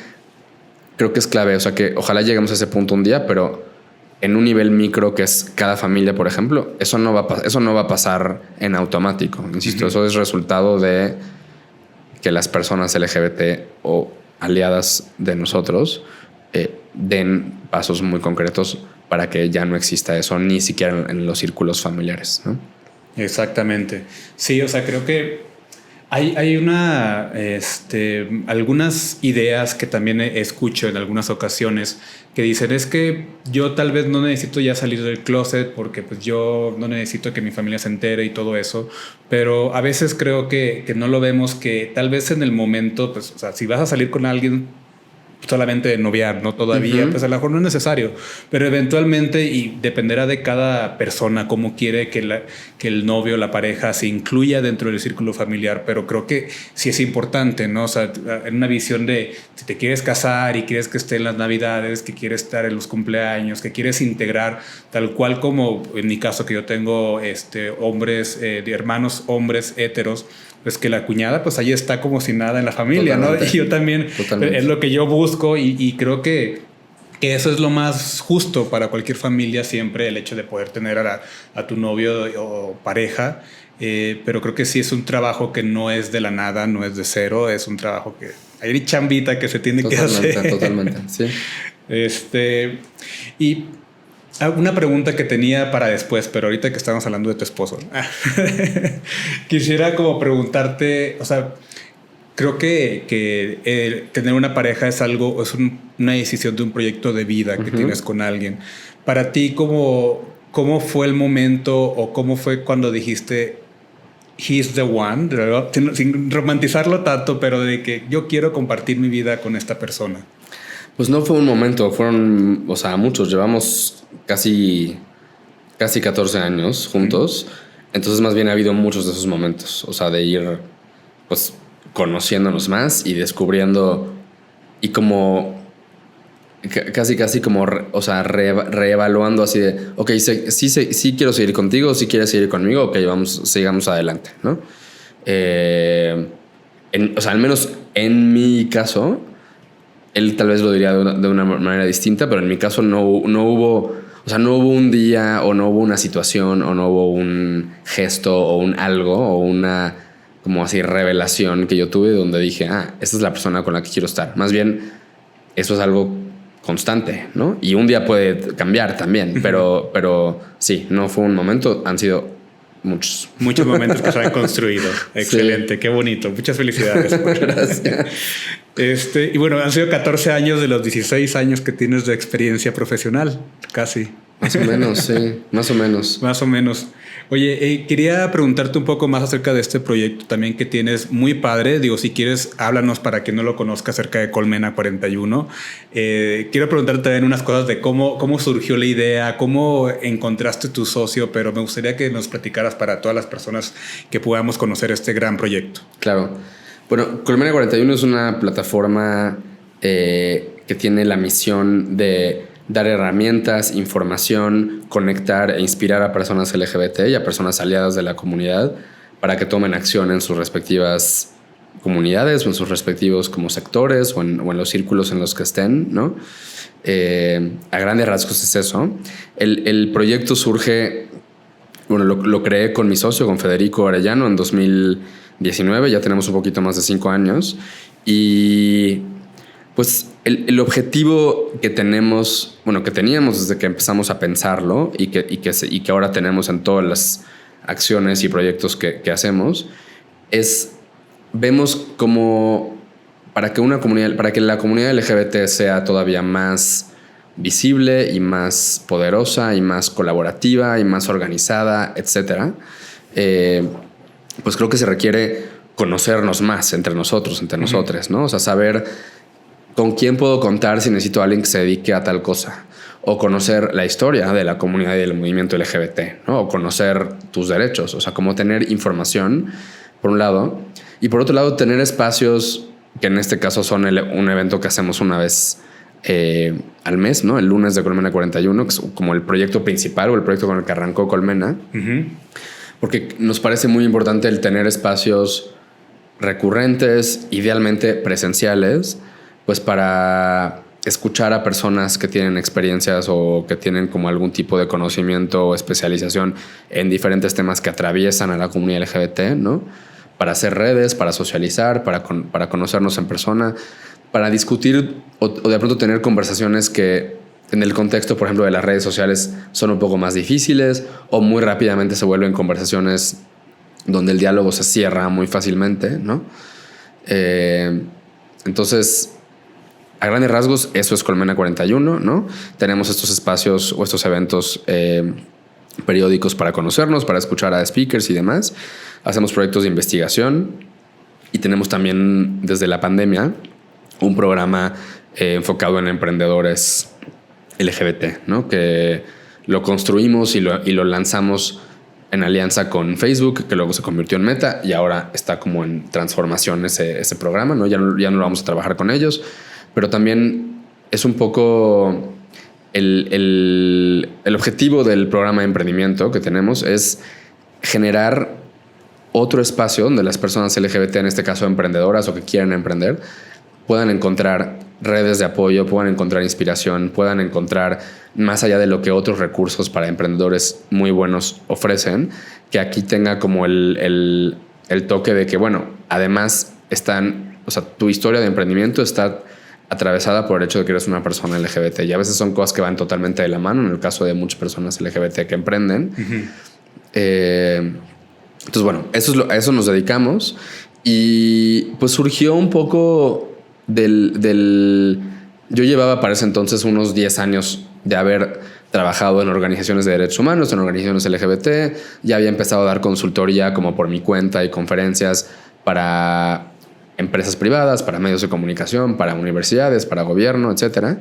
creo que es clave, o sea, que ojalá lleguemos a ese punto un día, pero en un nivel micro que es cada familia, por ejemplo, eso no va a pasar en automático. Insisto, uh-huh. Eso es resultado de que las personas LGBT o aliadas de nosotros den pasos muy concretos para que ya no exista eso, ni siquiera en los círculos familiares, ¿no? Exactamente. Sí, o sea, creo que hay algunas ideas que también escucho en algunas ocasiones que dicen, es que yo tal vez no necesito ya salir del closet porque pues yo no necesito que mi familia se entere y todo eso, pero a veces creo que no lo vemos, que tal vez en el momento, pues, o sea, si vas a salir con alguien solamente de noviar, ¿no? Todavía, uh-huh. Pues a lo mejor no es necesario, pero eventualmente, y dependerá de cada persona cómo quiere que el novio o la pareja se incluya dentro del círculo familiar, pero creo que sí es importante, ¿no? O sea, en una visión de si te quieres casar y quieres que esté en las navidades, que quieres estar en los cumpleaños, que quieres integrar, tal cual como en mi caso que yo tengo hombres, hermanos hombres héteros, pues que la cuñada pues ahí está como si nada en la familia. Totalmente. ¿No? Y yo también, totalmente. Es lo que yo busco y creo que eso es lo más justo para cualquier familia siempre, el hecho de poder tener a tu novio o pareja, pero creo que sí es un trabajo que no es de la nada, no es de cero, es un trabajo que hay chambita que se tiene que hacer. Totalmente, sí. Y una pregunta que tenía para después, pero ahorita que estamos hablando de tu esposo, quisiera como preguntarte, o sea, creo que tener una pareja es una decisión de un proyecto de vida que uh-huh. tienes con alguien. Para ti, ¿cómo fue el momento o cómo fue cuando dijiste he's the one, sin romantizarlo tanto, pero de que yo quiero compartir mi vida con esta persona? Pues no fue un momento, fueron, o sea, muchos. Llevamos casi 14 años juntos. Entonces más bien ha habido muchos de esos momentos. O sea, de ir pues conociéndonos más y descubriendo y como casi como, o sea, reevaluando así de, ok, sí quiero seguir contigo, sí quieres seguir conmigo, ok, sigamos adelante, ¿no? O sea, al menos en mi caso, él tal vez lo diría de una manera distinta, pero en mi caso no hubo un día o no hubo una situación o no hubo un gesto o un algo o una como así revelación que yo tuve donde dije, esta es la persona con la que quiero estar. Más bien, eso es algo constante, ¿no? Y un día puede cambiar también, pero sí, no fue un momento, han sido muchos momentos que se han construido. Excelente, sí. Qué bonito. Muchas felicidades. Gracias. Y bueno, han sido 14 años de los 16 años que tienes de experiencia profesional, casi. Más o menos, sí. Más o menos. Más o menos. Oye, quería preguntarte un poco más acerca de este proyecto también que tienes, muy padre. Digo, si quieres, háblanos para quien no lo conozca acerca de Colmena 41. Quiero preguntarte también unas cosas de cómo surgió la idea, cómo encontraste tu socio, pero me gustaría que nos platicaras para todas las personas que podamos conocer este gran proyecto. Claro. Bueno, Colmena 41 es una plataforma que tiene la misión de dar herramientas, información, conectar e inspirar a personas LGBT y a personas aliadas de la comunidad para que tomen acción en sus respectivas comunidades o en sus respectivos como sectores o en los círculos en los que estén, ¿no? A grandes rasgos es eso. El proyecto surge, bueno, lo creé con mi socio, con Federico Arellano, en 2019, ya tenemos un poquito más de 5 años y pues el objetivo que teníamos desde que empezamos a pensarlo y que ahora tenemos en todas las acciones y proyectos que hacemos vemos como para que la comunidad LGBT sea todavía más visible y más poderosa y más colaborativa y más organizada, etcétera, pues creo que se requiere conocernos más entre nosotros, entre nosotras, ¿no? O sea, saber con quién puedo contar si necesito a alguien que se dedique a tal cosa. O conocer la historia de la comunidad y del movimiento LGBT, ¿no? O conocer tus derechos. O sea, como tener información, por un lado. Y por otro lado, tener espacios que en este caso son un evento que hacemos una vez al mes, ¿no? El lunes de Colmena 41, que es como el proyecto principal o el proyecto con el que arrancó Colmena. Porque nos parece muy importante el tener espacios recurrentes, idealmente presenciales, pues para escuchar a personas que tienen experiencias o que tienen como algún tipo de conocimiento o especialización en diferentes temas que atraviesan a la comunidad LGBT, ¿no? Para hacer redes, para socializar, para conocernos en persona, para discutir o de pronto tener conversaciones que en el contexto, por ejemplo, de las redes sociales son un poco más difíciles o muy rápidamente se vuelven conversaciones donde el diálogo se cierra muy fácilmente, ¿no? Entonces, a grandes rasgos, eso es Colmena 41, ¿no? Tenemos estos espacios o estos eventos periódicos para conocernos, para escuchar a speakers y demás. Hacemos proyectos de investigación y tenemos también, desde la pandemia, un programa enfocado en emprendedores LGBT, ¿no? Que lo construimos y lo lanzamos en alianza con Facebook, que luego se convirtió en Meta y ahora está como en transformación ese programa, ¿no? Ya no lo vamos a trabajar con ellos, pero también es un poco el objetivo del programa de emprendimiento que tenemos es generar otro espacio donde las personas LGBT, en este caso emprendedoras o que quieren emprender, puedan encontrar redes de apoyo, puedan encontrar inspiración, puedan encontrar más allá de lo que otros recursos para emprendedores muy buenos ofrecen, que aquí tenga como el toque de que, bueno, además tu historia de emprendimiento está atravesada por el hecho de que eres una persona LGBT y a veces son cosas que van totalmente de la mano en el caso de muchas personas LGBT que emprenden. Entonces, bueno, a eso nos dedicamos y pues surgió un poco yo llevaba para ese entonces unos 10 años de haber trabajado en organizaciones de derechos humanos, en organizaciones LGBT, ya había empezado a dar consultoría como por mi cuenta y conferencias para empresas privadas, para medios de comunicación, para universidades, para gobierno, etcétera.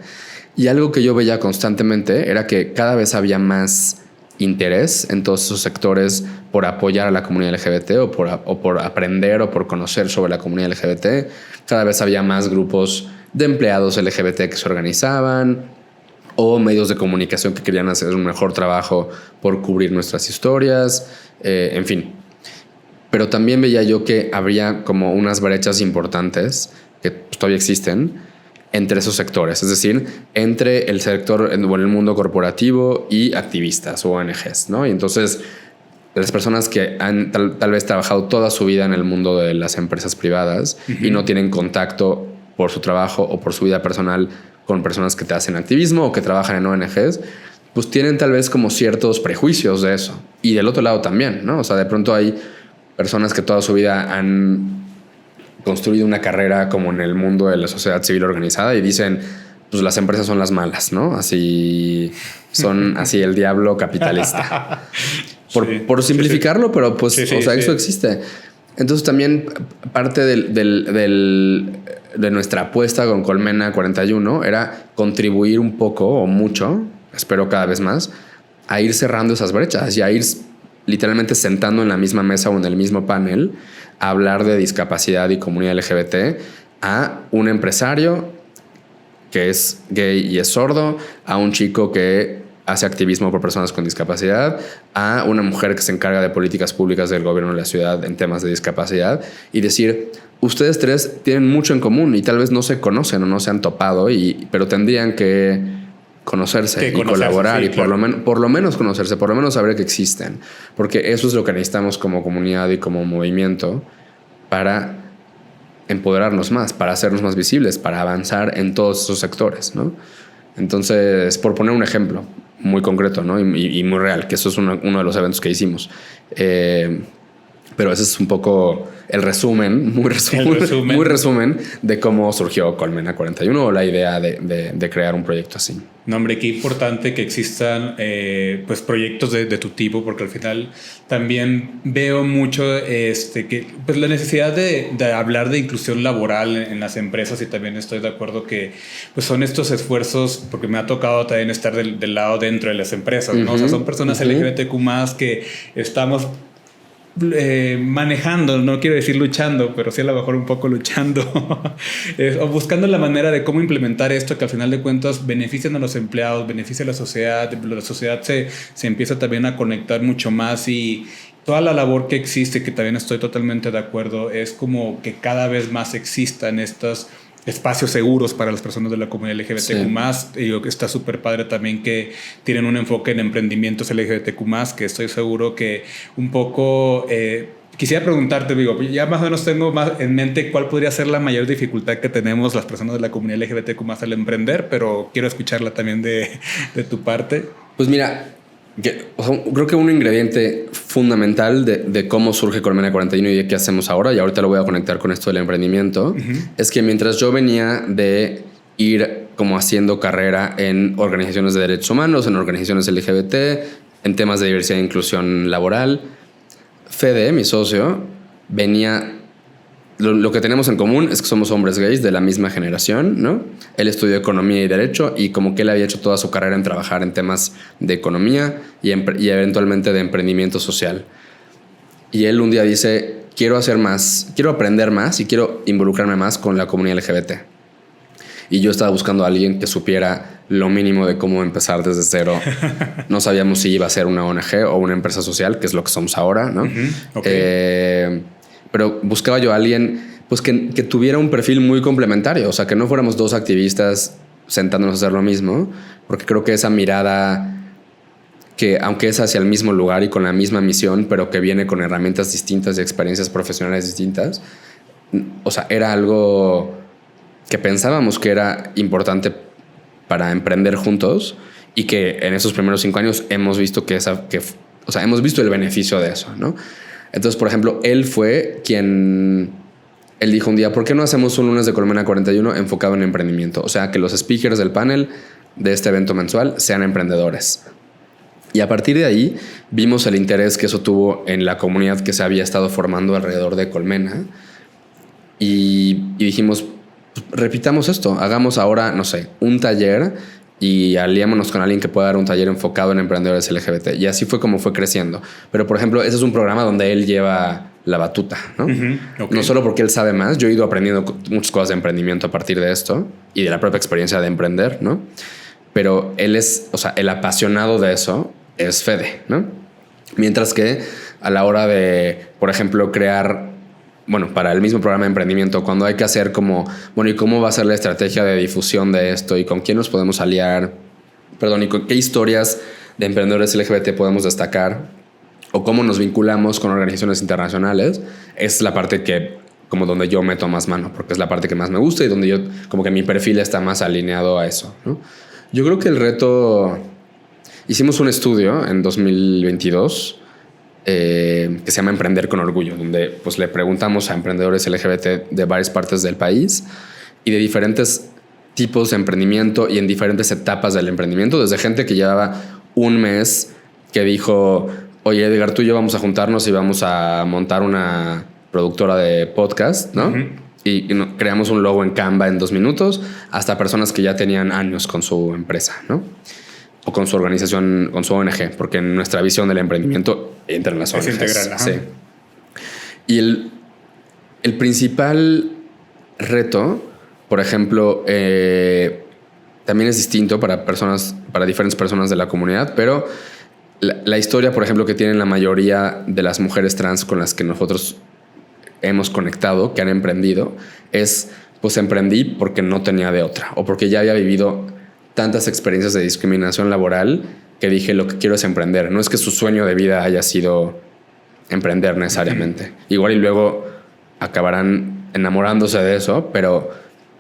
Y algo que yo veía constantemente era que cada vez había más interés en todos esos sectores por apoyar a la comunidad LGBT o por aprender o por conocer sobre la comunidad LGBT. Cada vez había más grupos de empleados LGBT que se organizaban o medios de comunicación que querían hacer un mejor trabajo por cubrir nuestras historias, en fin. Pero también veía yo que habría como unas brechas importantes que todavía existen entre esos sectores, es decir, entre el sector en el mundo corporativo y activistas o ONGs, ¿no? Y entonces las personas que han tal vez trabajado toda su vida en el mundo de las empresas privadas y no tienen contacto por su trabajo o por su vida personal con personas que te hacen activismo o que trabajan en ONGs, pues tienen tal vez como ciertos prejuicios de eso. Y del otro lado también, ¿no? O sea, de pronto hay personas que toda su vida han construido una carrera como en el mundo de la sociedad civil organizada y dicen, pues las empresas son las malas, ¿no? Así son así el diablo capitalista. Por simplificarlo, pero pues, eso existe. Entonces también parte de nuestra apuesta con Colmena 41 era contribuir un poco o mucho, espero cada vez más, a ir cerrando esas brechas y a ir literalmente sentando en la misma mesa o en el mismo panel a hablar de discapacidad y comunidad LGBT a un empresario que es gay y es sordo, a un chico que hace activismo por personas con discapacidad, a una mujer que se encarga de políticas públicas del gobierno de la ciudad en temas de discapacidad y decir, ustedes tres tienen mucho en común y tal vez no se conocen o no se han topado, pero tendrían que conocerse y colaborar y por lo menos conocerse, por lo menos saber que existen, porque eso es lo que necesitamos como comunidad y como movimiento para empoderarnos más, para hacernos más visibles, para avanzar en todos esos sectores, ¿no? Entonces, por poner un ejemplo muy concreto, ¿no? y muy real, que eso es uno de los eventos que hicimos. Pero ese es un poco el resumen, muy resumen de cómo surgió Colmena 41 o la idea de crear un proyecto así. No, hombre, qué importante que existan pues proyectos de tu tipo, porque al final también veo mucho que pues la necesidad de hablar de inclusión laboral en las empresas, y también estoy de acuerdo que pues son estos esfuerzos, porque me ha tocado también estar del lado dentro de las empresas, ¿no? O sea, son personas LGBTQ más que estamos manejando, no quiero decir luchando, pero sí a lo mejor un poco luchando o buscando la manera de cómo implementar esto que al final de cuentas benefician a los empleados, beneficia a la sociedad se empieza también a conectar mucho más, y toda la labor que existe, que también estoy totalmente de acuerdo, es como que cada vez más existan estos espacios seguros para las personas de la comunidad LGBTQ+. Y está súper padre también que tienen un enfoque en emprendimientos LGBTQ+, que estoy seguro que un poco... quisiera preguntarte, digo, ya más o menos tengo más en mente cuál podría ser la mayor dificultad que tenemos las personas de la comunidad LGBTQ+ al emprender, pero quiero escucharla también de tu parte. Pues mira, creo que un ingrediente fundamental de cómo surge Colmena 41 y de qué hacemos ahora, y ahorita lo voy a conectar con esto del emprendimiento, es que mientras yo venía de ir como haciendo carrera en organizaciones de derechos humanos, en organizaciones LGBT, en temas de diversidad e inclusión laboral, Fede, mi socio, venía... Lo que tenemos en común es que somos hombres gays de la misma generación, ¿no? Él estudió economía y derecho, y como que él había hecho toda su carrera en trabajar en temas de economía y eventualmente de emprendimiento social. Y él un día dice, quiero hacer más, quiero aprender más y quiero involucrarme más con la comunidad LGBT. Y yo estaba buscando a alguien que supiera lo mínimo de cómo empezar desde cero. No sabíamos si iba a ser una ONG o una empresa social, que es lo que somos ahora, ¿no? Okay. Pero buscaba yo a alguien pues que tuviera un perfil muy complementario, o sea, que no fuéramos dos activistas sentándonos a hacer lo mismo, porque creo que esa mirada que, aunque es hacia el mismo lugar y con la misma misión, pero que viene con herramientas distintas y experiencias profesionales distintas, o sea, era algo que pensábamos que era importante para emprender juntos, y que en esos primeros 5 años hemos visto hemos visto el beneficio de eso, ¿no? Entonces, por ejemplo, él dijo un día, ¿por qué no hacemos un lunes de Colmena 41 enfocado en emprendimiento? O sea, que los speakers del panel de este evento mensual sean emprendedores. Y a partir de ahí vimos el interés que eso tuvo en la comunidad que se había estado formando alrededor de Colmena, y dijimos, repitamos esto, hagamos ahora, no sé, un taller y aliémonos con alguien que pueda dar un taller enfocado en emprendedores LGBT. Y así fue como fue creciendo. Pero, por ejemplo, ese es un programa donde él lleva la batuta, ¿no? Okay. No solo porque él sabe más. Yo he ido aprendiendo muchas cosas de emprendimiento a partir de esto y de la propia experiencia de emprender, ¿no? Pero él es, o sea, el apasionado de eso es Fede, ¿no? Mientras que a la hora de, por ejemplo, crear... Bueno, para el mismo programa de emprendimiento, cuando hay que hacer como, bueno, ¿y cómo va a ser la estrategia de difusión de esto? ¿Y con quién nos podemos aliar? ¿Y con qué historias de emprendedores LGBT podemos destacar? ¿O cómo nos vinculamos con organizaciones internacionales? Es la parte que, como donde yo meto más mano, porque es la parte que más me gusta y donde yo, como que mi perfil está más alineado a eso, ¿no? Yo creo que el reto... Hicimos un estudio en 2022... que se llama Emprender con Orgullo, donde pues le preguntamos a emprendedores LGBT de varias partes del país y de diferentes tipos de emprendimiento y en diferentes etapas del emprendimiento, desde gente que llevaba un mes que dijo, oye Edgar, tú y yo vamos a juntarnos y vamos a montar una productora de podcast, ¿no? Y creamos un logo en Canva en 2 minutos, hasta personas que ya tenían años con su empresa, ¿no? O con su organización, con su ONG, porque en nuestra visión del emprendimiento entra en las ONGs. Es integral. Sí. Y el principal reto, por ejemplo, también es distinto para diferentes personas de la comunidad, pero la historia, por ejemplo, que tienen la mayoría de las mujeres trans con las que nosotros hemos conectado, que han emprendido, es, pues emprendí porque no tenía de otra, o porque ya había vivido tantas experiencias de discriminación laboral que dije, lo que quiero es emprender. No es que su sueño de vida haya sido emprender necesariamente. Igual y luego acabarán enamorándose de eso, pero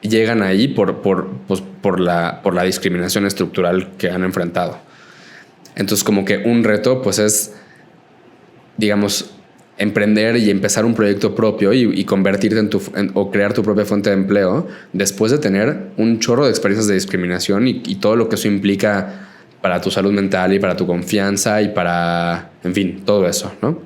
llegan ahí por la discriminación estructural que han enfrentado. Entonces, como que un reto, pues es, digamos, emprender y empezar un proyecto propio y convertirte o crear tu propia fuente de empleo después de tener un chorro de experiencias de discriminación y todo lo que eso implica para tu salud mental y para tu confianza y para, en fin, todo eso, ¿no?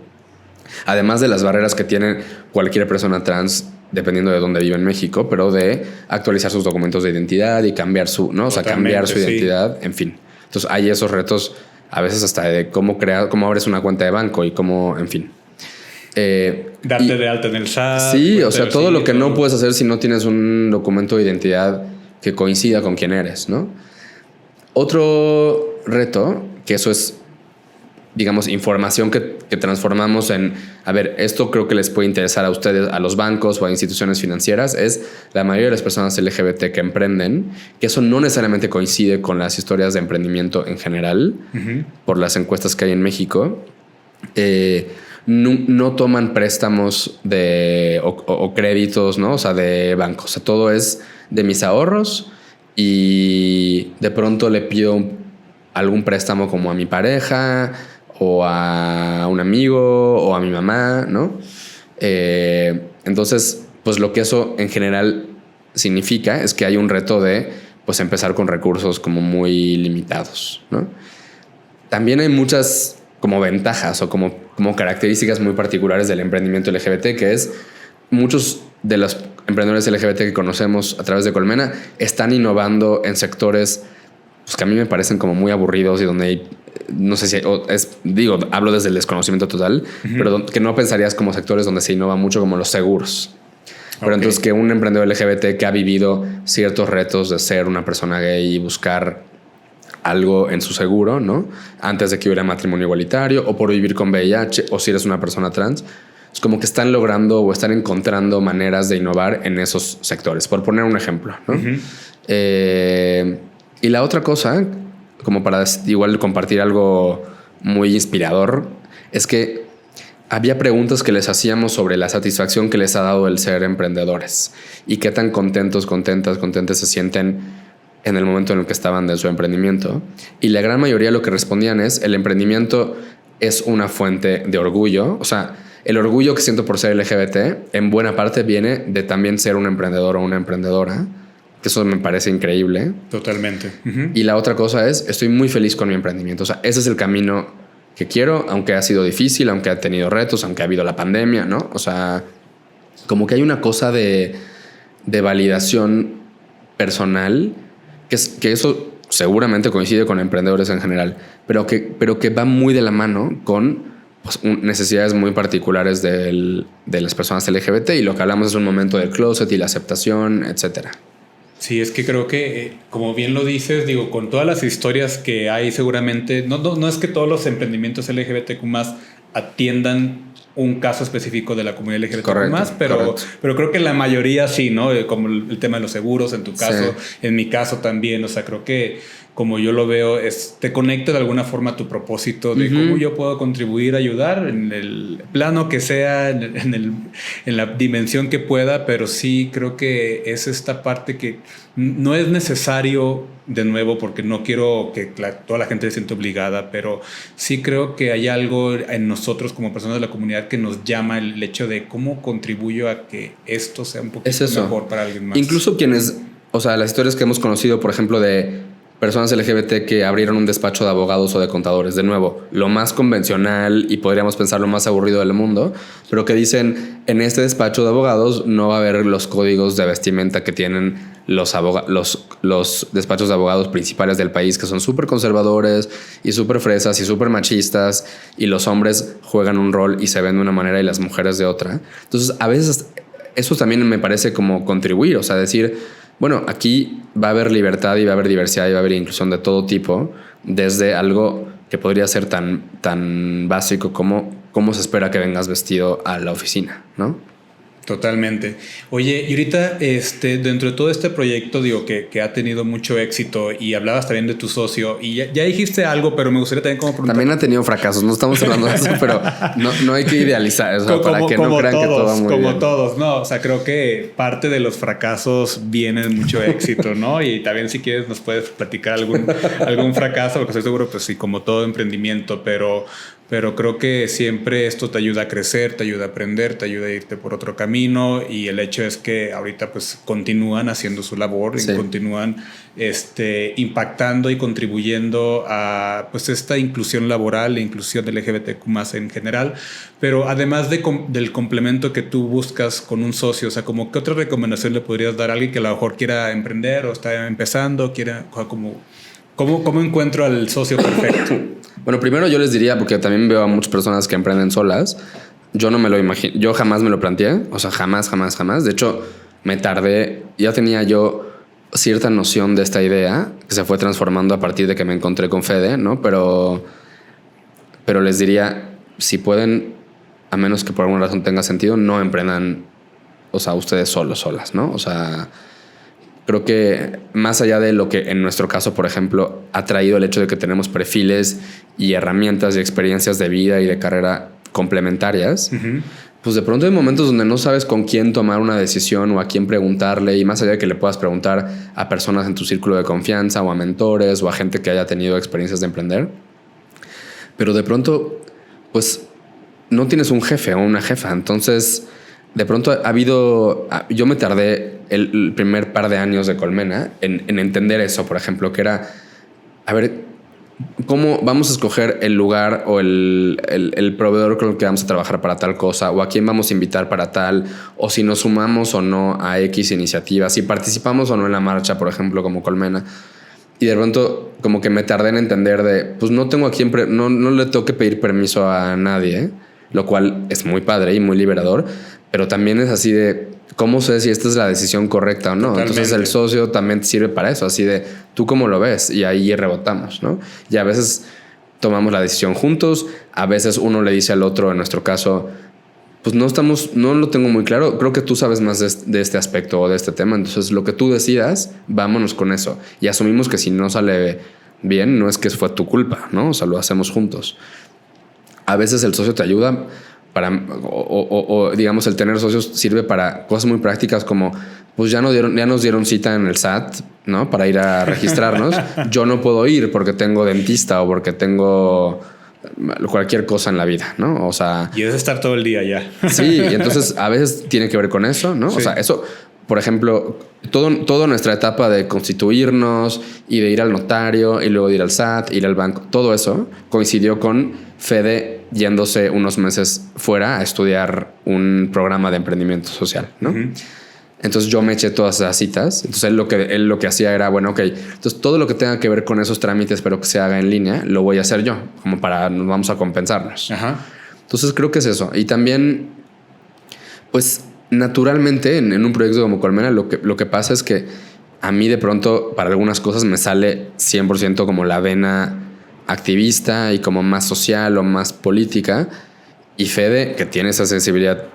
Además de las barreras que tiene cualquier persona trans dependiendo de dónde vive en México, pero de actualizar sus documentos de identidad y cambiar su, ¿no? O sea, cambiar su identidad, en fin. Entonces hay esos retos a veces hasta de cómo abres una cuenta de banco y cómo, en fin. Darte de alta en el SAT. Sí, o sea, todo lo que no puedes hacer si no tienes un documento de identidad que coincida con quién eres, ¿no? Otro reto, que eso es, digamos, información que transformamos en, a ver, esto creo que les puede interesar a ustedes, a los bancos o a instituciones financieras, es la mayoría de las personas LGBT que emprenden, que eso no necesariamente coincide con las historias de emprendimiento en general, por las encuestas que hay en México. No toman préstamos o créditos, ¿no? O sea, de bancos. O sea, todo es de mis ahorros y de pronto le pido algún préstamo como a mi pareja o a un amigo o a mi mamá, ¿no? Entonces, pues lo que eso en general significa es que hay un reto de pues empezar con recursos como muy limitados, ¿no? También hay muchas como ventajas o como características muy particulares del emprendimiento LGBT, que es muchos de los emprendedores LGBT que conocemos a través de Colmena están innovando en sectores pues, que a mí me parecen como muy aburridos y donde hay, no sé si hablo desde el desconocimiento total, pero que no pensarías como sectores donde se innova mucho, como los seguros. Pero entonces que un emprendedor LGBT que ha vivido ciertos retos de ser una persona gay y buscar algo en su seguro, ¿no? Antes de que hubiera matrimonio igualitario o por vivir con VIH o si eres una persona trans, es como que están logrando o están encontrando maneras de innovar en esos sectores, por poner un ejemplo, ¿no? Y la otra cosa, como para igual compartir algo muy inspirador, es que había preguntas que les hacíamos sobre la satisfacción que les ha dado el ser emprendedores y qué tan contentas se sienten en el momento en el que estaban de su emprendimiento. Y la gran mayoría lo que respondían es: el emprendimiento es una fuente de orgullo. O sea, el orgullo que siento por ser LGBT en buena parte viene de también ser un emprendedor o una emprendedora, que eso me parece increíble. Totalmente. Y la otra cosa es, estoy muy feliz con mi emprendimiento. O sea, ese es el camino que quiero, aunque ha sido difícil, aunque ha tenido retos, aunque ha habido la pandemia, ¿no? O sea, como que hay una cosa de validación personal que eso seguramente coincide con emprendedores en general, pero que va muy de la mano con pues, necesidades muy particulares de las personas LGBT, y lo que hablamos es un momento del closet y la aceptación, etcétera. Sí, es que creo que, como bien lo dices, digo, con todas las historias que hay, seguramente, no es que todos los emprendimientos LGBTQ+ atiendan un caso específico de la comunidad LGBTQ+, pero creo que la mayoría sí, ¿no? Como el tema de los seguros, en tu caso, en mi caso también. O sea, creo que, como yo lo veo, te conecta de alguna forma a tu propósito de cómo yo puedo contribuir, ayudar en el plano que sea, en la dimensión que pueda, pero sí creo que es esta parte que no es necesario, de nuevo, porque no quiero que toda la gente se sienta obligada, pero sí creo que hay algo en nosotros como personas de la comunidad que nos llama el hecho de cómo contribuyo a que esto sea un poquito mejor para alguien más. Incluso las historias que hemos conocido, por ejemplo, de personas LGBT que abrieron un despacho de abogados o de contadores, de nuevo, lo más convencional y podríamos pensar lo más aburrido del mundo, pero que dicen, en este despacho de abogados no va a haber los códigos de vestimenta que tienen los despachos de abogados principales del país, que son súper conservadores y súper fresas y súper machistas, y los hombres juegan un rol y se ven de una manera y las mujeres de otra. Entonces, a veces eso también me parece como contribuir, o sea, decir, bueno, aquí va a haber libertad y va a haber diversidad y va a haber inclusión de todo tipo, desde algo que podría ser tan básico como cómo se espera que vengas vestido a la oficina, ¿no? Totalmente. Oye, y ahorita dentro de todo este proyecto, digo, que ha tenido mucho éxito, y hablabas también de tu socio, y ya dijiste algo, pero me gustaría también como preguntar. También ha tenido fracasos, no estamos hablando de eso, pero no hay que idealizar eso, para que no crean que todo va muy bien. Como todos, ¿no? O sea, creo que parte de los fracasos viene mucho éxito, ¿no? Y también, si quieres, nos puedes platicar algún fracaso, porque estoy seguro, pues sí, como todo emprendimiento, pero pero creo que siempre esto te ayuda a crecer, te ayuda a aprender, te ayuda a irte por otro camino, y el hecho es que ahorita pues continúan haciendo su labor y continúan impactando y contribuyendo a pues esta inclusión laboral e inclusión del LGBTQ+ en general, pero además del complemento que tú buscas con un socio, o sea, como ¿qué otra recomendación le podrías dar a alguien que a lo mejor quiera emprender o está empezando, ¿Cómo encuentro al socio perfecto? Bueno, primero yo les diría, porque también veo a muchas personas que emprenden solas, yo no me lo imagino, yo jamás me lo planteé, o sea, jamás. De hecho, me tardé, ya tenía yo cierta noción de esta idea que se fue transformando a partir de que me encontré con Fede, ¿no? Pero les diría, si pueden, a menos que por alguna razón tenga sentido, no emprendan, o sea, ustedes solas, ¿no? O sea, creo que más allá de lo que en nuestro caso, por ejemplo, ha traído el hecho de que tenemos perfiles y herramientas y experiencias de vida y de carrera complementarias, pues de pronto hay momentos donde no sabes con quién tomar una decisión o a quién preguntarle, y más allá de que le puedas preguntar a personas en tu círculo de confianza o a mentores o a gente que haya tenido experiencias de emprender, pero de pronto pues no tienes un jefe o una jefa. Entonces de pronto yo me tardé el primer par de años de Colmena en entender eso, por ejemplo, que era, a ver, ¿cómo vamos a escoger el lugar o el proveedor con el que vamos a trabajar para tal cosa, o a quién vamos a invitar para tal, o si nos sumamos o no a X iniciativa, si participamos o no en la marcha, por ejemplo, como Colmena? Y de pronto como que me tardé en entender pues no tengo a quién, no le tengo que pedir permiso a nadie, lo cual es muy padre y muy liberador, pero también es así de ¿cómo sé si esta es la decisión correcta o no? Totalmente. Entonces el socio también sirve para eso, así de ¿tú cómo lo ves? Y ahí rebotamos, ¿no? Y a veces tomamos la decisión juntos, a veces uno le dice al otro, en nuestro caso, pues no lo tengo muy claro, creo que tú sabes más de este aspecto o de este tema, entonces lo que tú decidas, vámonos con eso. Y asumimos que si no sale bien, no es que fue tu culpa, ¿no? O sea, lo hacemos juntos. A veces el socio te ayuda o digamos el tener socios sirve para cosas muy prácticas como pues ya nos dieron cita en el SAT, ¿no? Para ir a registrarnos. Yo no puedo ir porque tengo dentista o porque tengo cualquier cosa en la vida, ¿no? O sea, y es estar todo el día ya. Sí, y entonces a veces tiene que ver con eso, ¿no? Sí. O sea, eso, por ejemplo, toda nuestra etapa de constituirnos y de ir al notario y luego de ir al SAT, ir al banco, todo eso coincidió con Fede yéndose unos meses fuera a estudiar un programa de emprendimiento social, ¿no? Entonces yo me eché todas esas citas. Entonces él lo que hacía era, bueno, ok, entonces todo lo que tenga que ver con esos trámites, pero que se haga en línea, lo voy a hacer yo, como nos vamos a compensarnos. Ajá. Entonces creo que es eso. Y también, pues naturalmente en un proyecto como Colmena lo que pasa es que a mí de pronto para algunas cosas me sale 100% como la vena activista y como más social o más política, y Fede, que tiene esa sensibilidad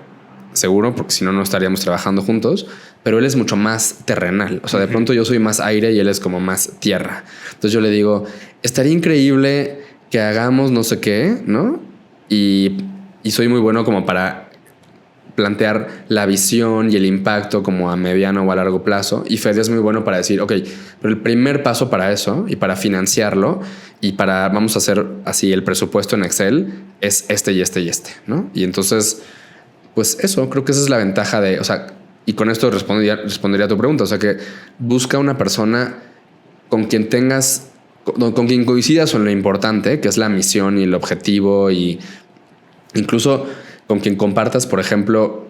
seguro, porque si no, no estaríamos trabajando juntos, pero él es mucho más terrenal. O sea, de pronto yo soy más aire y él es como más tierra. Entonces yo le digo, estaría increíble que hagamos no sé qué, ¿no? Y soy muy bueno como para plantear la visión y el impacto como a mediano o a largo plazo. Y Fede es muy bueno para decir, ok, pero el primer paso para eso y para financiarlo y vamos a hacer así el presupuesto en Excel es este y este y este, ¿no? Y entonces, pues eso, creo que esa es la ventaja o sea, y con esto respondería a tu pregunta, o sea, que busca una persona con quien coincidas en lo importante, que es la misión y el objetivo, y incluso con quien compartas, por ejemplo,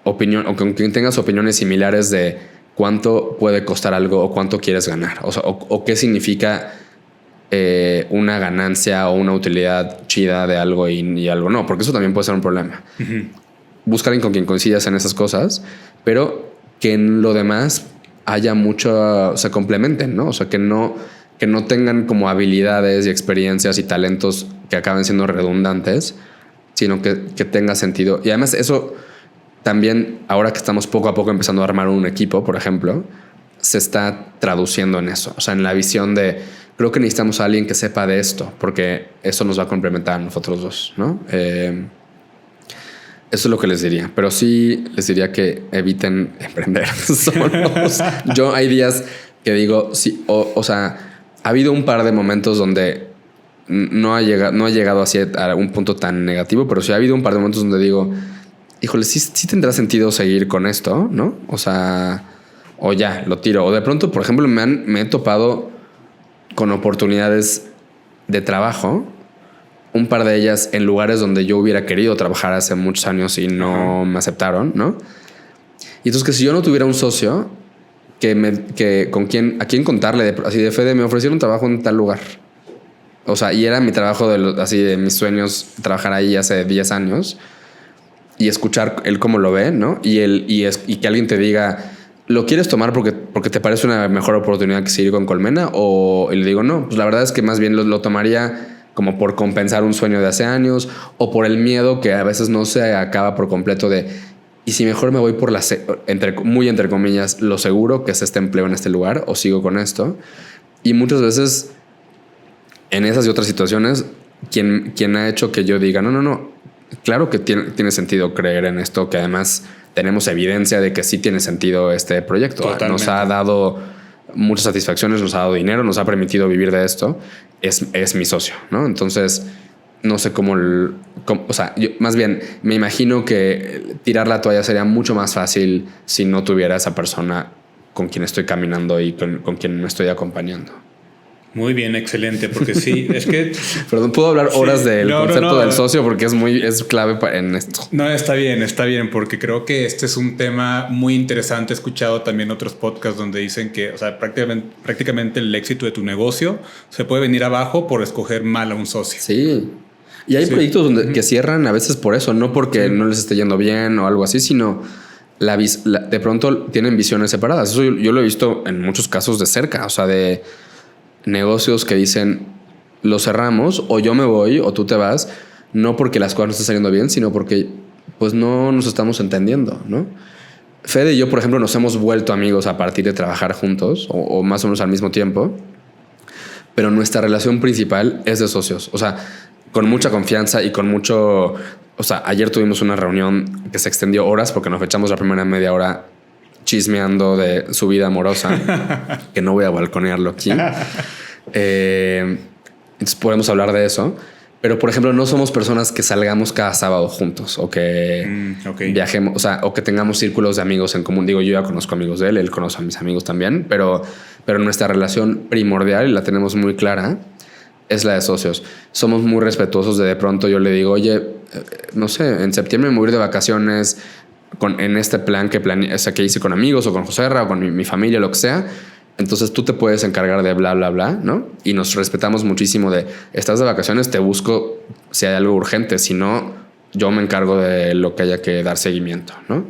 opinión, o con quien tengas opiniones similares de cuánto puede costar algo o cuánto quieres ganar, o sea, o qué significa una ganancia o una utilidad chida de algo y algo no, porque eso también puede ser un problema. Busca alguien con quien coincidas en esas cosas, pero que en lo demás haya mucho, se complementen, ¿no? O sea, que no tengan como habilidades y experiencias y talentos que acaben siendo redundantes, sino que tenga sentido. Y además eso también, ahora que estamos poco a poco empezando a armar un equipo, por ejemplo, se está traduciendo en eso. O sea, en la visión de, creo que necesitamos a alguien que sepa de esto, porque eso nos va a complementar a nosotros dos, ¿no? Eso es lo que les diría. Pero sí les diría que eviten emprender solos. Yo hay días que digo, sí, o sea, ha habido un par de momentos donde no ha llegado así a un punto tan negativo, pero sí ha habido un par de momentos donde digo, híjole, sí tendrá sentido seguir con esto, ¿no? O sea, o ya, lo tiro. O de pronto, por ejemplo, me he topado con oportunidades de trabajo, un par de ellas en lugares donde yo hubiera querido trabajar hace muchos años y no me aceptaron, ¿no? Y entonces que si yo no tuviera un socio a quien contarle, así de Fede, me ofrecieron un trabajo en tal lugar. O sea, y era mi trabajo así de mis sueños, trabajar ahí hace 10 años y escuchar él cómo lo ve, ¿no? Y que alguien te diga, ¿lo quieres tomar porque te parece una mejor oportunidad que seguir con Colmena? Y le digo, no, pues la verdad es que más bien lo tomaría como por compensar un sueño de hace años o por el miedo que a veces no se acaba por completo de, y si mejor me voy por entre comillas, lo seguro que es este empleo en este lugar o sigo con esto. Y muchas veces en esas y otras situaciones, quien ha hecho que yo diga, no, claro que tiene sentido creer en esto, que además tenemos evidencia de que sí tiene sentido este proyecto. Totalmente. Nos ha dado muchas satisfacciones, nos ha dado dinero, nos ha permitido vivir de esto. Es mi socio, ¿no? Entonces, no sé o sea, yo más bien me imagino que tirar la toalla sería mucho más fácil si no tuviera esa persona con quien estoy caminando y con quien me estoy acompañando. Muy bien, excelente, porque sí, es que... Perdón, puedo hablar horas del concepto del socio porque es clave en esto. No, está bien, porque creo que este es un tema muy interesante. He escuchado también otros podcasts donde dicen que, o sea, prácticamente el éxito de tu negocio se puede venir abajo por escoger mal a un socio. Sí. Y hay proyectos que cierran a veces por eso, no porque no les esté yendo bien o algo así, sino de pronto tienen visiones separadas. Eso yo lo he visto en muchos casos de cerca, o sea, de negocios que dicen lo cerramos o yo me voy o tú te vas, no porque las cosas no estén saliendo bien, sino porque pues no nos estamos entendiendo, ¿no? Fede y yo, por ejemplo, nos hemos vuelto amigos a partir de trabajar juntos o más o menos al mismo tiempo, pero nuestra relación principal es de socios, o sea, con mucha confianza y con mucho... O sea, ayer tuvimos una reunión que se extendió horas porque nos echamos la primera media hora chismeando de su vida amorosa, que no voy a balconearlo aquí. Entonces podemos hablar de eso. Pero, por ejemplo, no somos personas que salgamos cada sábado juntos o que viajemos, o sea, o que tengamos círculos de amigos en común. Digo, yo ya conozco amigos de él conoce a mis amigos también, pero nuestra relación primordial, y la tenemos muy clara, es la de socios. Somos muy respetuosos de pronto yo le digo, oye, no sé, en septiembre me voy a ir de vacaciones en este plan o sea, que hice con amigos o con Joserra o con mi familia, lo que sea. Entonces tú te puedes encargar de bla, bla, bla, ¿no? Y nos respetamos muchísimo de, estás de vacaciones, te busco si hay algo urgente. Si no, yo me encargo de lo que haya que dar seguimiento, ¿no?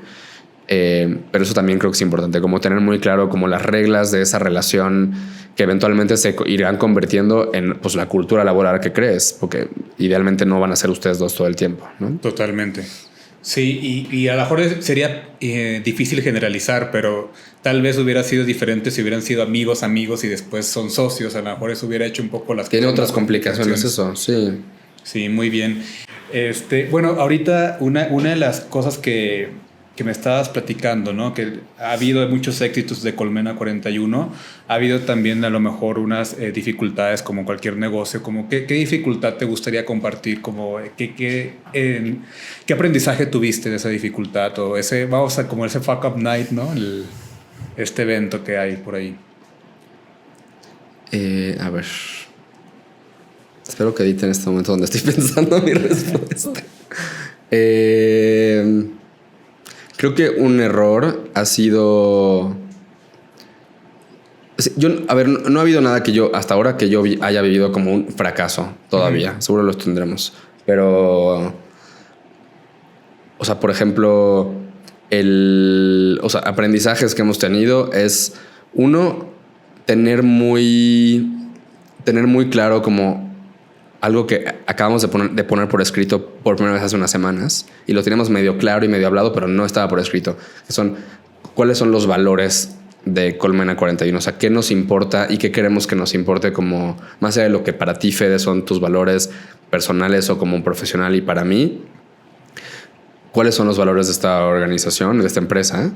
Pero eso también creo que es importante, como tener muy claro como las reglas de esa relación que eventualmente se irán convirtiendo en pues, la cultura laboral que crees, porque idealmente no van a ser ustedes dos todo el tiempo, ¿no? Totalmente. Sí, y a lo mejor sería difícil generalizar, pero tal vez hubiera sido diferente si hubieran sido amigos y después son socios. A lo mejor eso hubiera hecho un poco las... Tiene otras complicaciones eso, sí. Sí, muy bien. Bueno, ahorita una de las cosas que me estabas platicando, ¿no? Que ha habido muchos éxitos de Colmena 41, ha habido también a lo mejor unas dificultades como cualquier negocio. Como ¿qué dificultad te gustaría compartir? Como ¿qué aprendizaje tuviste de esa dificultad? O como ese fuck up night, ¿no? Este evento que hay por ahí. A ver. Espero que editen este momento donde estoy pensando mi respuesta. Creo que un error ha sido... no ha habido nada que yo, hasta ahora, que yo haya vivido como un fracaso todavía. Seguro los tendremos. Pero... O sea, por ejemplo, aprendizajes que hemos tenido es, uno, tener muy claro como algo que acabamos de poner por escrito por primera vez hace unas semanas, y lo teníamos medio claro y medio hablado, pero no estaba por escrito, que son cuáles son los valores de Colmena 41, o sea, qué nos importa y qué queremos que nos importe, como más allá de lo que para ti, Fede, son tus valores personales o como un profesional, y para mí, cuáles son los valores de esta organización, de esta empresa,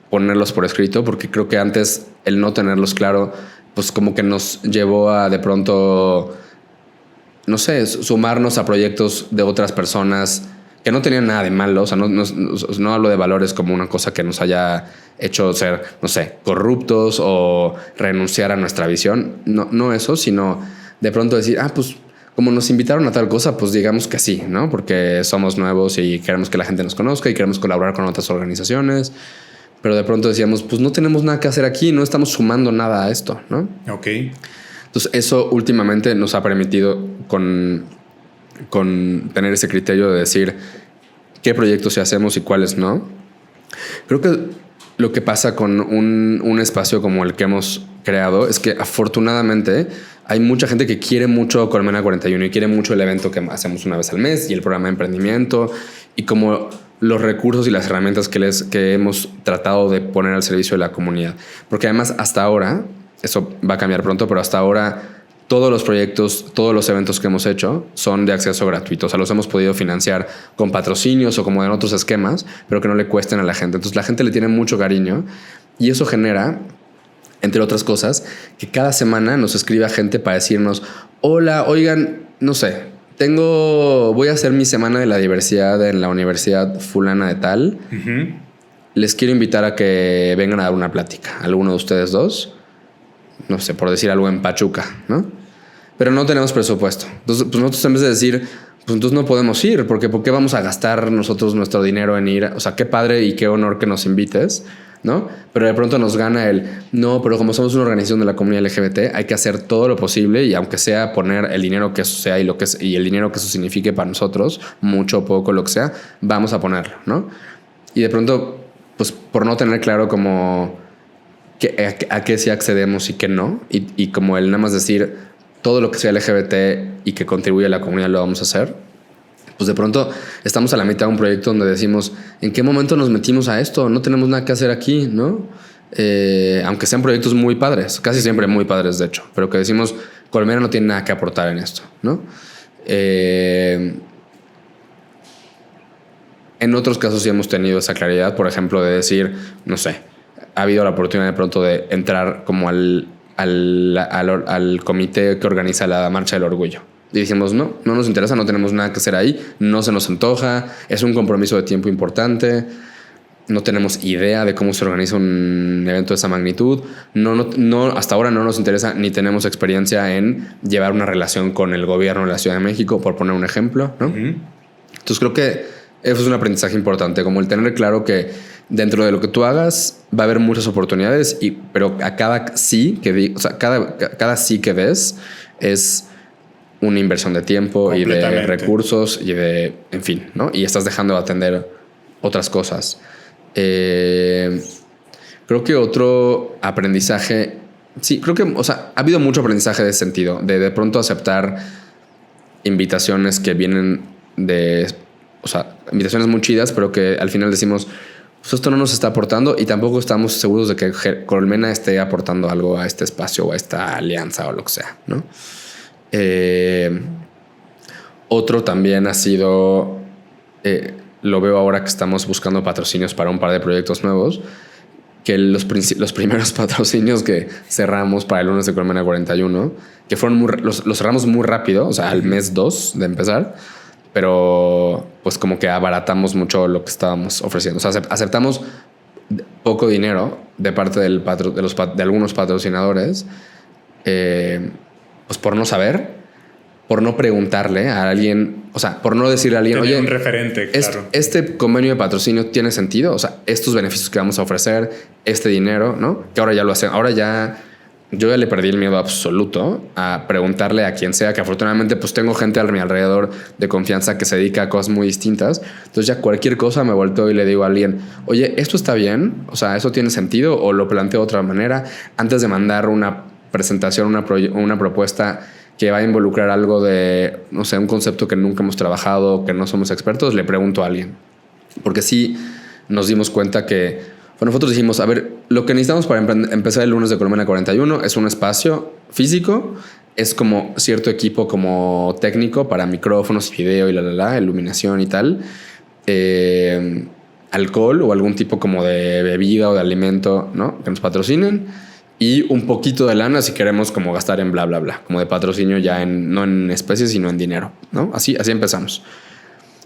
ponerlos por escrito, porque creo que antes el no tenerlos claro, pues como que nos llevó a de pronto no sé, sumarnos a proyectos de otras personas que no tenían nada de malo. O sea, no hablo de valores como una cosa que nos haya hecho ser, no sé, corruptos o renunciar a nuestra visión. No eso, sino de pronto decir, pues como nos invitaron a tal cosa, pues digamos que sí, ¿no? Porque somos nuevos y queremos que la gente nos conozca y queremos colaborar con otras organizaciones. Pero de pronto decíamos, pues no tenemos nada que hacer aquí, no estamos sumando nada a esto, ¿no? Ok. Entonces eso últimamente nos ha permitido con tener ese criterio de decir qué proyectos sí hacemos y cuáles no. Creo que lo que pasa con un espacio como el que hemos creado es que afortunadamente hay mucha gente que quiere mucho Colmena 41 y quiere mucho el evento que hacemos una vez al mes y el programa de emprendimiento y como los recursos y las herramientas que hemos tratado de poner al servicio de la comunidad. Porque además hasta ahora, eso va a cambiar pronto, pero hasta ahora todos los proyectos, todos los eventos que hemos hecho son de acceso gratuito. O sea, los hemos podido financiar con patrocinios o como en otros esquemas, pero que no le cuesten a la gente. Entonces la gente le tiene mucho cariño y eso genera, entre otras cosas, que cada semana nos escriba gente para decirnos, hola, oigan, no sé, voy a hacer mi semana de la diversidad en la universidad fulana de tal. Uh-huh. Les quiero invitar a que vengan a dar una plática. ¿Alguno de ustedes dos? No sé, por decir algo en Pachuca, ¿no? Pero no tenemos presupuesto. Entonces, pues nosotros en vez de decir, pues entonces no podemos ir, porque ¿por qué vamos a gastar nosotros nuestro dinero en ir? O sea, qué padre y qué honor que nos invites, ¿no? Pero de pronto nos gana no, pero como somos una organización de la comunidad LGBT, hay que hacer todo lo posible y aunque sea poner el dinero que eso sea y el dinero que eso signifique para nosotros, mucho o poco, lo que sea, vamos a ponerlo, ¿no? Y de pronto, pues por no tener claro como a qué sí accedemos y qué no, y como el nada más decir todo lo que sea LGBT y que contribuye a la comunidad lo vamos a hacer, pues de pronto estamos a la mitad de un proyecto donde decimos, ¿en qué momento nos metimos a esto? No tenemos nada que hacer aquí, ¿no? Aunque sean proyectos muy padres, casi siempre muy padres de hecho, pero que decimos, Colmena no tiene nada que aportar en esto, ¿no? En otros casos sí hemos tenido esa claridad, por ejemplo, de decir, no sé, ha habido la oportunidad de pronto de entrar como al comité que organiza la Marcha del Orgullo. Y dijimos, no nos interesa, no tenemos nada que hacer ahí, no se nos antoja, es un compromiso de tiempo importante, no tenemos idea de cómo se organiza un evento de esa magnitud, no, hasta ahora no nos interesa ni tenemos experiencia en llevar una relación con el gobierno de la Ciudad de México, por poner un ejemplo, ¿no? Uh-huh. Entonces creo que eso es un aprendizaje importante, como el tener claro que dentro de lo que tú hagas va a haber muchas oportunidades, pero a cada sí que cada sí que des es una inversión de tiempo y de recursos y de, en fin, ¿no? Y estás dejando de atender otras cosas. Creo que otro aprendizaje, sí, creo que, o sea, ha habido mucho aprendizaje de ese sentido, de pronto aceptar invitaciones que vienen o sea, invitaciones muy chidas, pero que al final decimos, pues esto no nos está aportando y tampoco estamos seguros de que Colmena esté aportando algo a este espacio o a esta alianza o lo que sea, ¿no? Otro también ha sido, lo veo ahora que estamos buscando patrocinios para un par de proyectos nuevos, que los primeros patrocinios que cerramos para el lunes de Colmena 41, que fueron los cerramos muy rápido, o sea, al mes 2 de empezar, pero pues como que abaratamos mucho lo que estábamos ofreciendo. O sea, aceptamos poco dinero de parte de algunos patrocinadores, pues por no saber, por no preguntarle a alguien, o sea, por no decirle a alguien, tener oye, un referente, claro. Este convenio de patrocinio tiene sentido, o sea, estos beneficios que vamos a ofrecer, este dinero, ¿no? Que ahora ya lo hacen, ahora ya yo ya le perdí el miedo absoluto a preguntarle a quien sea, que afortunadamente pues tengo gente a mi alrededor de confianza que se dedica a cosas muy distintas. Entonces ya cualquier cosa me volteo y le digo a alguien, oye, ¿esto está bien? O sea, ¿eso tiene sentido? ¿O lo planteo de otra manera? Antes de mandar una presentación, una propuesta que va a involucrar algo de, no sé, un concepto que nunca hemos trabajado, que no somos expertos, le pregunto a alguien. Porque sí nos dimos cuenta que nosotros dijimos, a ver, lo que necesitamos para empezar el lunes de Colmena 41 es un espacio físico, es como cierto equipo como técnico para micrófonos, video y iluminación y tal, alcohol o algún tipo como de bebida o de alimento, ¿no? Que nos patrocinen y un poquito de lana si queremos como gastar en bla, bla, bla, como de patrocinio ya no en especies, sino en dinero, ¿no? Así empezamos.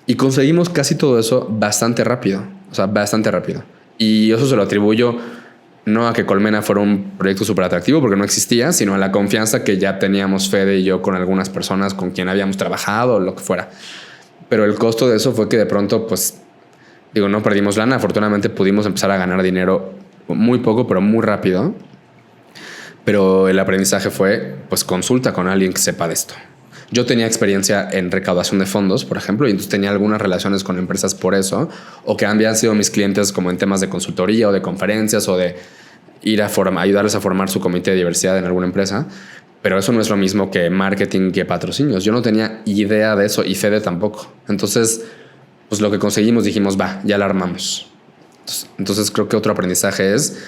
Y conseguimos casi todo eso bastante rápido, o sea, bastante rápido. Y eso se lo atribuyo no a que Colmena fuera un proyecto súper atractivo, porque no existía, sino a la confianza que ya teníamos Fede y yo con algunas personas con quien habíamos trabajado o lo que fuera. Pero el costo de eso fue que de pronto, pues, digo, no perdimos lana. Afortunadamente pudimos empezar a ganar dinero muy poco, pero muy rápido. Pero el aprendizaje fue, pues, consulta con alguien que sepa de esto. Yo tenía experiencia en recaudación de fondos, por ejemplo, y entonces tenía algunas relaciones con empresas por eso, o que habían sido mis clientes como en temas de consultoría o de conferencias o de ir a ayudarles a formar su comité de diversidad en alguna empresa. Pero eso no es lo mismo que marketing, que patrocinios. Yo no tenía idea de eso y Fede tampoco. Entonces, pues lo que conseguimos, dijimos, va, ya la armamos. Entonces creo que otro aprendizaje es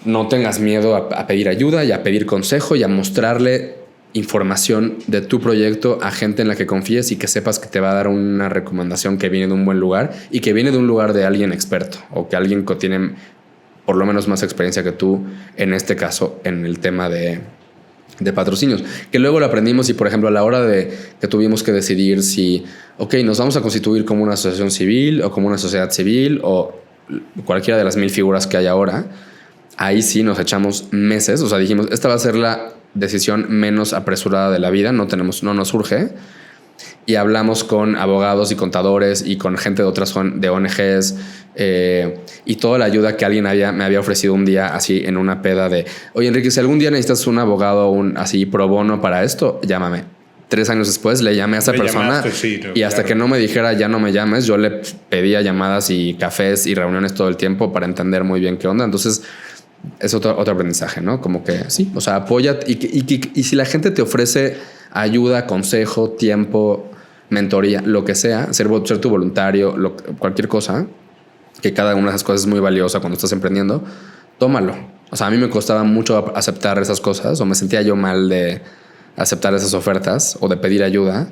no tengas miedo a pedir ayuda y a pedir consejo y a mostrarle información de tu proyecto a gente en la que confíes y que sepas que te va a dar una recomendación que viene de un buen lugar y que viene de un lugar de alguien experto o que alguien que tiene por lo menos más experiencia que tú, en este caso, en el tema de patrocinios, que luego lo aprendimos y, por ejemplo, a la hora de que tuvimos que decidir si, ok, nos vamos a constituir como una asociación civil o como una sociedad civil o cualquiera de las 1000 figuras que hay ahora, ahí sí nos echamos meses, o sea, dijimos, esta va a ser la decisión menos apresurada de la vida, no nos surge, y hablamos con abogados y contadores y con gente de otras de ONGs y toda la ayuda que alguien me había ofrecido un día así en una peda de, oye Enrique, si algún día necesitas un abogado así pro bono para esto, llámame. 3 años después le llamé a esa persona y hasta que no me dijera ya no me llames, yo le pedía llamadas y cafés y reuniones todo el tiempo para entender muy bien qué onda. Entonces es otro aprendizaje, ¿no? Como que sí, o sea, apoya y si la gente te ofrece ayuda, consejo, tiempo, mentoría, lo que sea, ser tu voluntario, cualquier cosa, que cada una de esas cosas es muy valiosa cuando estás emprendiendo, tómalo. O sea, a mí me costaba mucho aceptar esas cosas o me sentía yo mal de aceptar esas ofertas o de pedir ayuda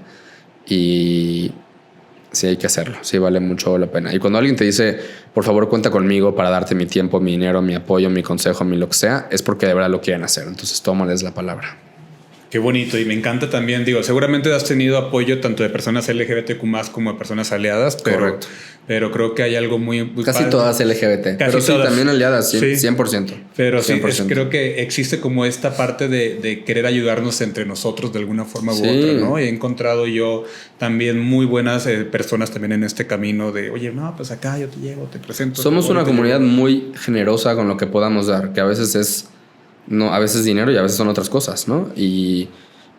y sí hay que hacerlo, sí vale mucho la pena. Y cuando alguien te dice, por favor cuenta conmigo para darte mi tiempo, mi dinero, mi apoyo, mi consejo, mi lo que sea, es porque de verdad lo quieren hacer. Entonces tómales la palabra. Qué bonito, y me encanta también, digo, seguramente has tenido apoyo tanto de personas LGBTQ+ como de personas aliadas, pero creo que hay algo muy casi padre. Todas LGBT, pero sí, también aliadas, 100%. Pero 100%. Sí, creo que existe como esta parte de querer ayudarnos entre nosotros de alguna forma u otra, ¿no? He encontrado yo también muy buenas personas también en este camino de, oye, no, pues acá yo te llego, te presento. Somos una comunidad muy generosa con lo que podamos dar, que a veces es a veces dinero y a veces son otras cosas, ¿no? Y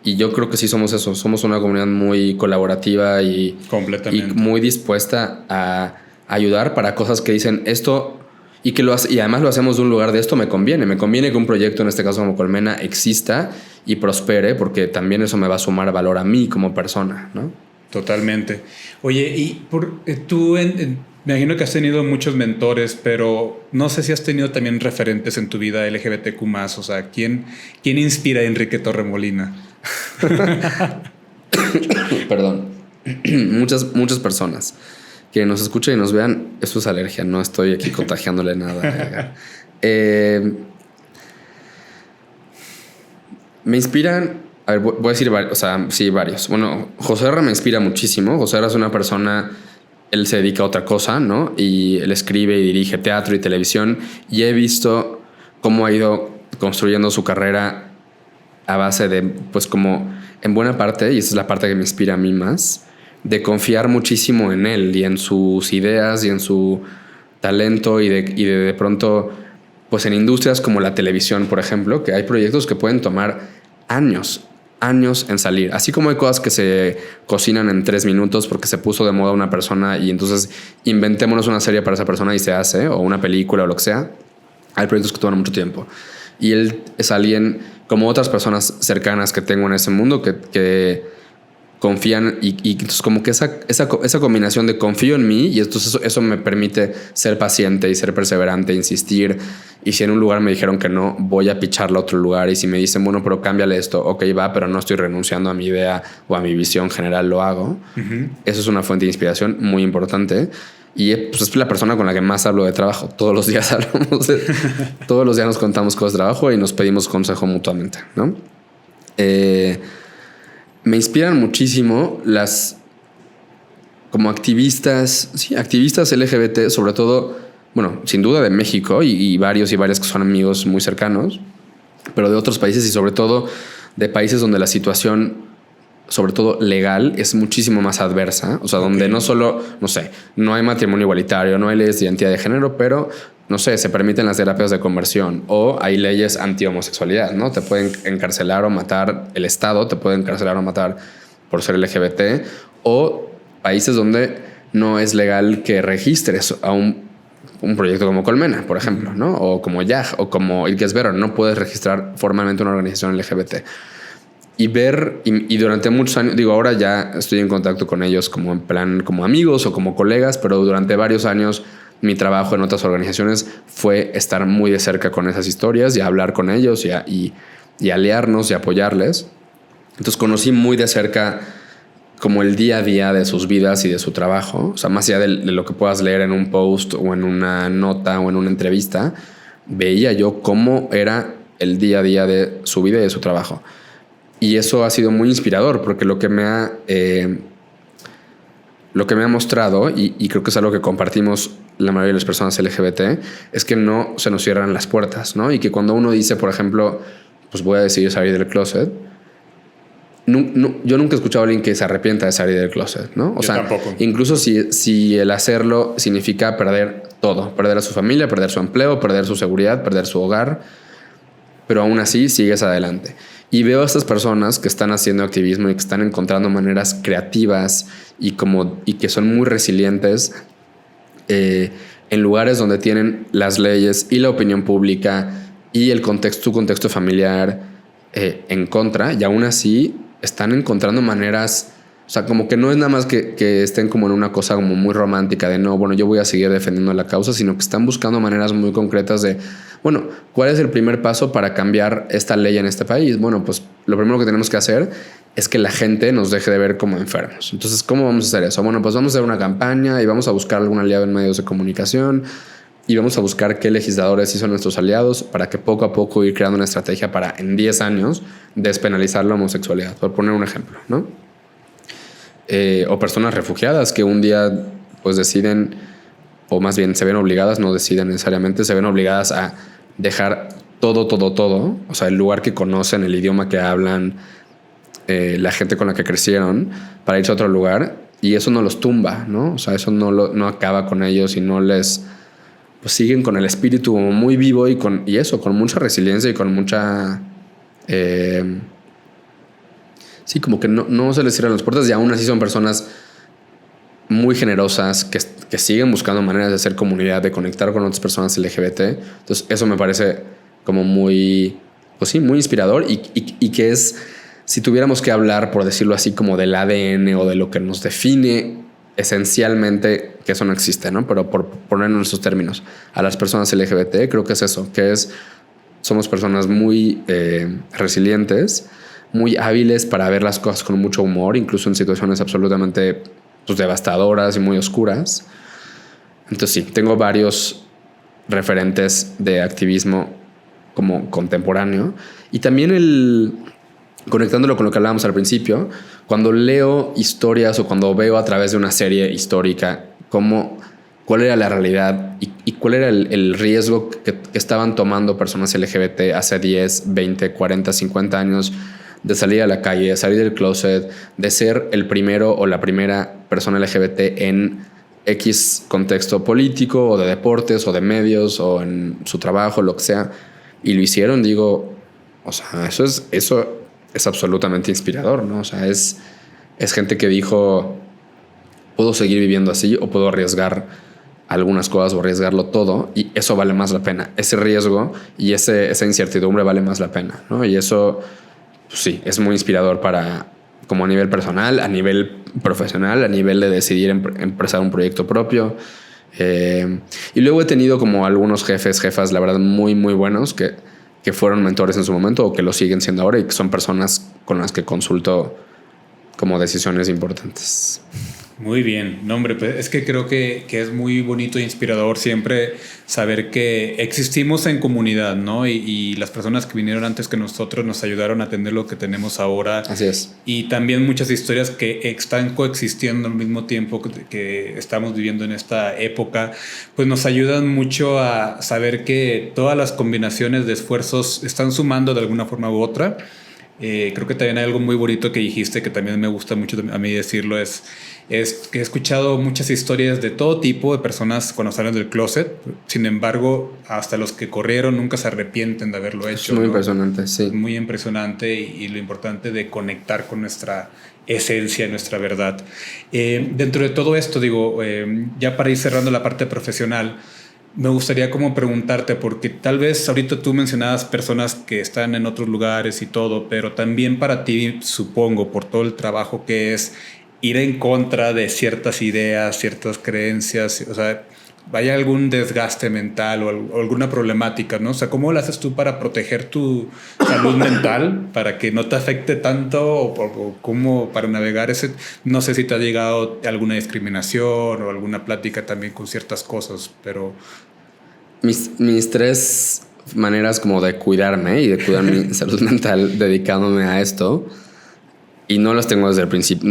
yo creo que sí somos eso. Somos una comunidad muy colaborativa y muy dispuesta a ayudar para cosas que dicen esto y además lo hacemos de un lugar de esto me conviene. Me conviene que un proyecto, en este caso como Colmena, exista y prospere porque también eso me va a sumar valor a mí como persona, ¿no? Totalmente. Oye, y tú me imagino que has tenido muchos mentores, pero no sé si has tenido también referentes en tu vida LGBTQ+. O sea, ¿quién inspira a Enrique Torremolina? Perdón. Muchas personas que nos escuchan y nos vean. Eso es alergia, no estoy aquí contagiándole nada. Me inspiran. A ver, voy a decir varios. O sea, sí, varios. Bueno, José R. me inspira muchísimo. José R. es una persona. Él se dedica a otra cosa, ¿no? Y él escribe y dirige teatro y televisión. Y he visto cómo ha ido construyendo su carrera a base de, pues como en buena parte, y esa es la parte que me inspira a mí más, de confiar muchísimo en él y en sus ideas y en su talento y de pronto, pues en industrias como la televisión, por ejemplo, que hay proyectos que pueden tomar años en salir. Así como hay cosas que se cocinan en 3 minutos porque se puso de moda una persona y entonces inventémonos una serie para esa persona y se hace, o una película o lo que sea. Hay proyectos que toman mucho tiempo. Y él es alguien, como otras personas cercanas que tengo en ese mundo, que confían y entonces como que esa combinación de confío en mí y entonces eso me permite ser paciente y ser perseverante, insistir. Y si en un lugar me dijeron que no, voy a picharlo a otro lugar. Y si me dicen, bueno, pero cámbiale esto, ok, va, pero no estoy renunciando a mi idea o a mi visión general, lo hago. Uh-huh. Eso es una fuente de inspiración muy importante. Y pues es la persona con la que más hablo de trabajo. Todos los días todos los días nos contamos cosas de trabajo y nos pedimos consejo mutuamente, ¿no? Me inspiran muchísimo como activistas LGBT, sobre todo, bueno, sin duda de México y varios y varias que son amigos muy cercanos, pero de otros países y sobre todo de países donde la situación, sobre todo legal, es muchísimo más adversa. O sea, donde no solo, no sé, no hay matrimonio igualitario, no hay leyes de identidad de género, pero, no sé, se permiten las terapias de conversión o hay leyes anti-homosexualidad, ¿no? Te pueden encarcelar o matar, el Estado te puede encarcelar o matar por ser LGBT, o países donde no es legal que registres a un proyecto como Colmena, por ejemplo, ¿no? O como YAG o como It Gets Better. No puedes registrar formalmente una organización LGBT. Y ver, y durante muchos años, digo, ahora ya estoy en contacto con ellos como en plan, como amigos o como colegas, pero durante varios años mi trabajo en otras organizaciones fue estar muy de cerca con esas historias y hablar con ellos y aliarnos y apoyarles. Entonces conocí muy de cerca como el día a día de sus vidas y de su trabajo. O sea, más allá de lo que puedas leer en un post o en una nota o en una entrevista, veía yo cómo era el día a día de su vida y de su trabajo. Y eso ha sido muy inspirador porque lo que me ha mostrado, y creo que es algo que compartimos la mayoría de las personas LGBT, es que no se nos cierran las puertas, ¿no? Y que cuando uno dice, por ejemplo, pues voy a decidir salir del closet, yo nunca he escuchado a alguien que se arrepienta de salir del closet, ¿no? O sea, tampoco. Incluso si el hacerlo significa perder todo, perder a su familia, perder su empleo, perder su seguridad, perder su hogar, pero aún así sigues adelante. Y veo a estas personas que están haciendo activismo y que están encontrando maneras creativas y que son muy resilientes en lugares donde tienen las leyes y la opinión pública y su contexto familiar en contra, y aún así están encontrando maneras. O sea, como que no es nada más que estén como en una cosa como muy romántica de no, bueno, yo voy a seguir defendiendo la causa, sino que están buscando maneras muy concretas de, bueno, ¿cuál es el primer paso para cambiar esta ley en este país? Bueno, pues lo primero que tenemos que hacer es que la gente nos deje de ver como enfermos. Entonces, ¿cómo vamos a hacer eso? Bueno, pues vamos a hacer una campaña y vamos a buscar algún aliado en medios de comunicación y vamos a buscar qué legisladores sí son nuestros aliados para que poco a poco ir creando una estrategia para en 10 años despenalizar la homosexualidad, por poner un ejemplo, ¿no? O personas refugiadas que un día pues deciden, o más bien se ven obligadas, no deciden necesariamente, se ven obligadas a dejar todo, o sea, el lugar que conocen, el idioma que hablan, la gente con la que crecieron, para irse a otro lugar, y eso no los tumba, ¿no? O sea, eso no acaba con ellos y no les, pues siguen con el espíritu muy vivo y con mucha resiliencia y con mucha sí, como que no se les cierran las puertas, y aún así son personas muy generosas que siguen buscando maneras de hacer comunidad, de conectar con otras personas LGBT. Entonces eso me parece como muy, pues sí, muy inspirador y que es, si tuviéramos que hablar, por decirlo así, como del ADN o de lo que nos define esencialmente, que eso no existe, ¿no? Pero por ponerlo en esos términos, a las personas LGBT, creo que es eso, somos personas muy resilientes, muy hábiles para ver las cosas con mucho humor, incluso en situaciones absolutamente pues, devastadoras y muy oscuras. Entonces sí, tengo varios referentes de activismo como contemporáneo. Y también conectándolo con lo que hablábamos al principio, cuando leo historias o cuando veo a través de una serie histórica cuál era la realidad y cuál era el riesgo que estaban tomando personas LGBT hace 10, 20, 40, 50 años, de salir a la calle, de salir del closet, de ser el primero o la primera persona LGBT en X contexto político o de deportes o de medios o en su trabajo, lo que sea, y lo hicieron. Digo, o sea, eso es absolutamente inspirador, ¿no? O sea, es gente que dijo, puedo seguir viviendo así o puedo arriesgar algunas cosas o arriesgarlo todo, y eso vale más la pena. Ese riesgo y esa incertidumbre vale más la pena, ¿no? Y eso, pues sí, es muy inspirador como a nivel personal, a nivel profesional, a nivel de decidir empezar un proyecto propio. Y luego he tenido como algunos jefas, la verdad, muy, muy buenos que fueron mentores en su momento o que lo siguen siendo ahora y que son personas con las que consulto como decisiones importantes. Muy bien, no, hombre, pues es que creo que es muy bonito e inspirador siempre saber que existimos en comunidad, ¿no? Y las personas que vinieron antes que nosotros nos ayudaron a tener lo que tenemos ahora. Así es. Y también muchas historias que están coexistiendo al mismo tiempo que estamos viviendo en esta época, pues nos ayudan mucho a saber que todas las combinaciones de esfuerzos están sumando de alguna forma u otra. Creo que también hay algo muy bonito que dijiste que también me gusta mucho a mí decirlo, es que he escuchado muchas historias de todo tipo de personas cuando salen del closet. Sin embargo, hasta los que corrieron nunca se arrepienten de haberlo hecho. Es muy ¿no? impresionante, sí. Es muy impresionante y lo importante de conectar con nuestra esencia, nuestra verdad. Dentro de todo esto, digo, ya para ir cerrando la parte profesional, me gustaría como preguntarte, porque tal vez ahorita tú mencionabas personas que están en otros lugares y todo, pero también para ti, supongo, por todo el trabajo que es ir en contra de ciertas ideas, ciertas creencias, o sea, vaya algún desgaste mental o alguna problemática, ¿no? O sea, ¿cómo lo haces tú para proteger tu salud mental, para que no te afecte tanto o cómo para navegar ese? No sé si te ha llegado alguna discriminación o alguna plática también con ciertas cosas, pero... Mis tres maneras como de cuidarme y de cuidar mi salud mental dedicándome a esto, y no las tengo desde el principio,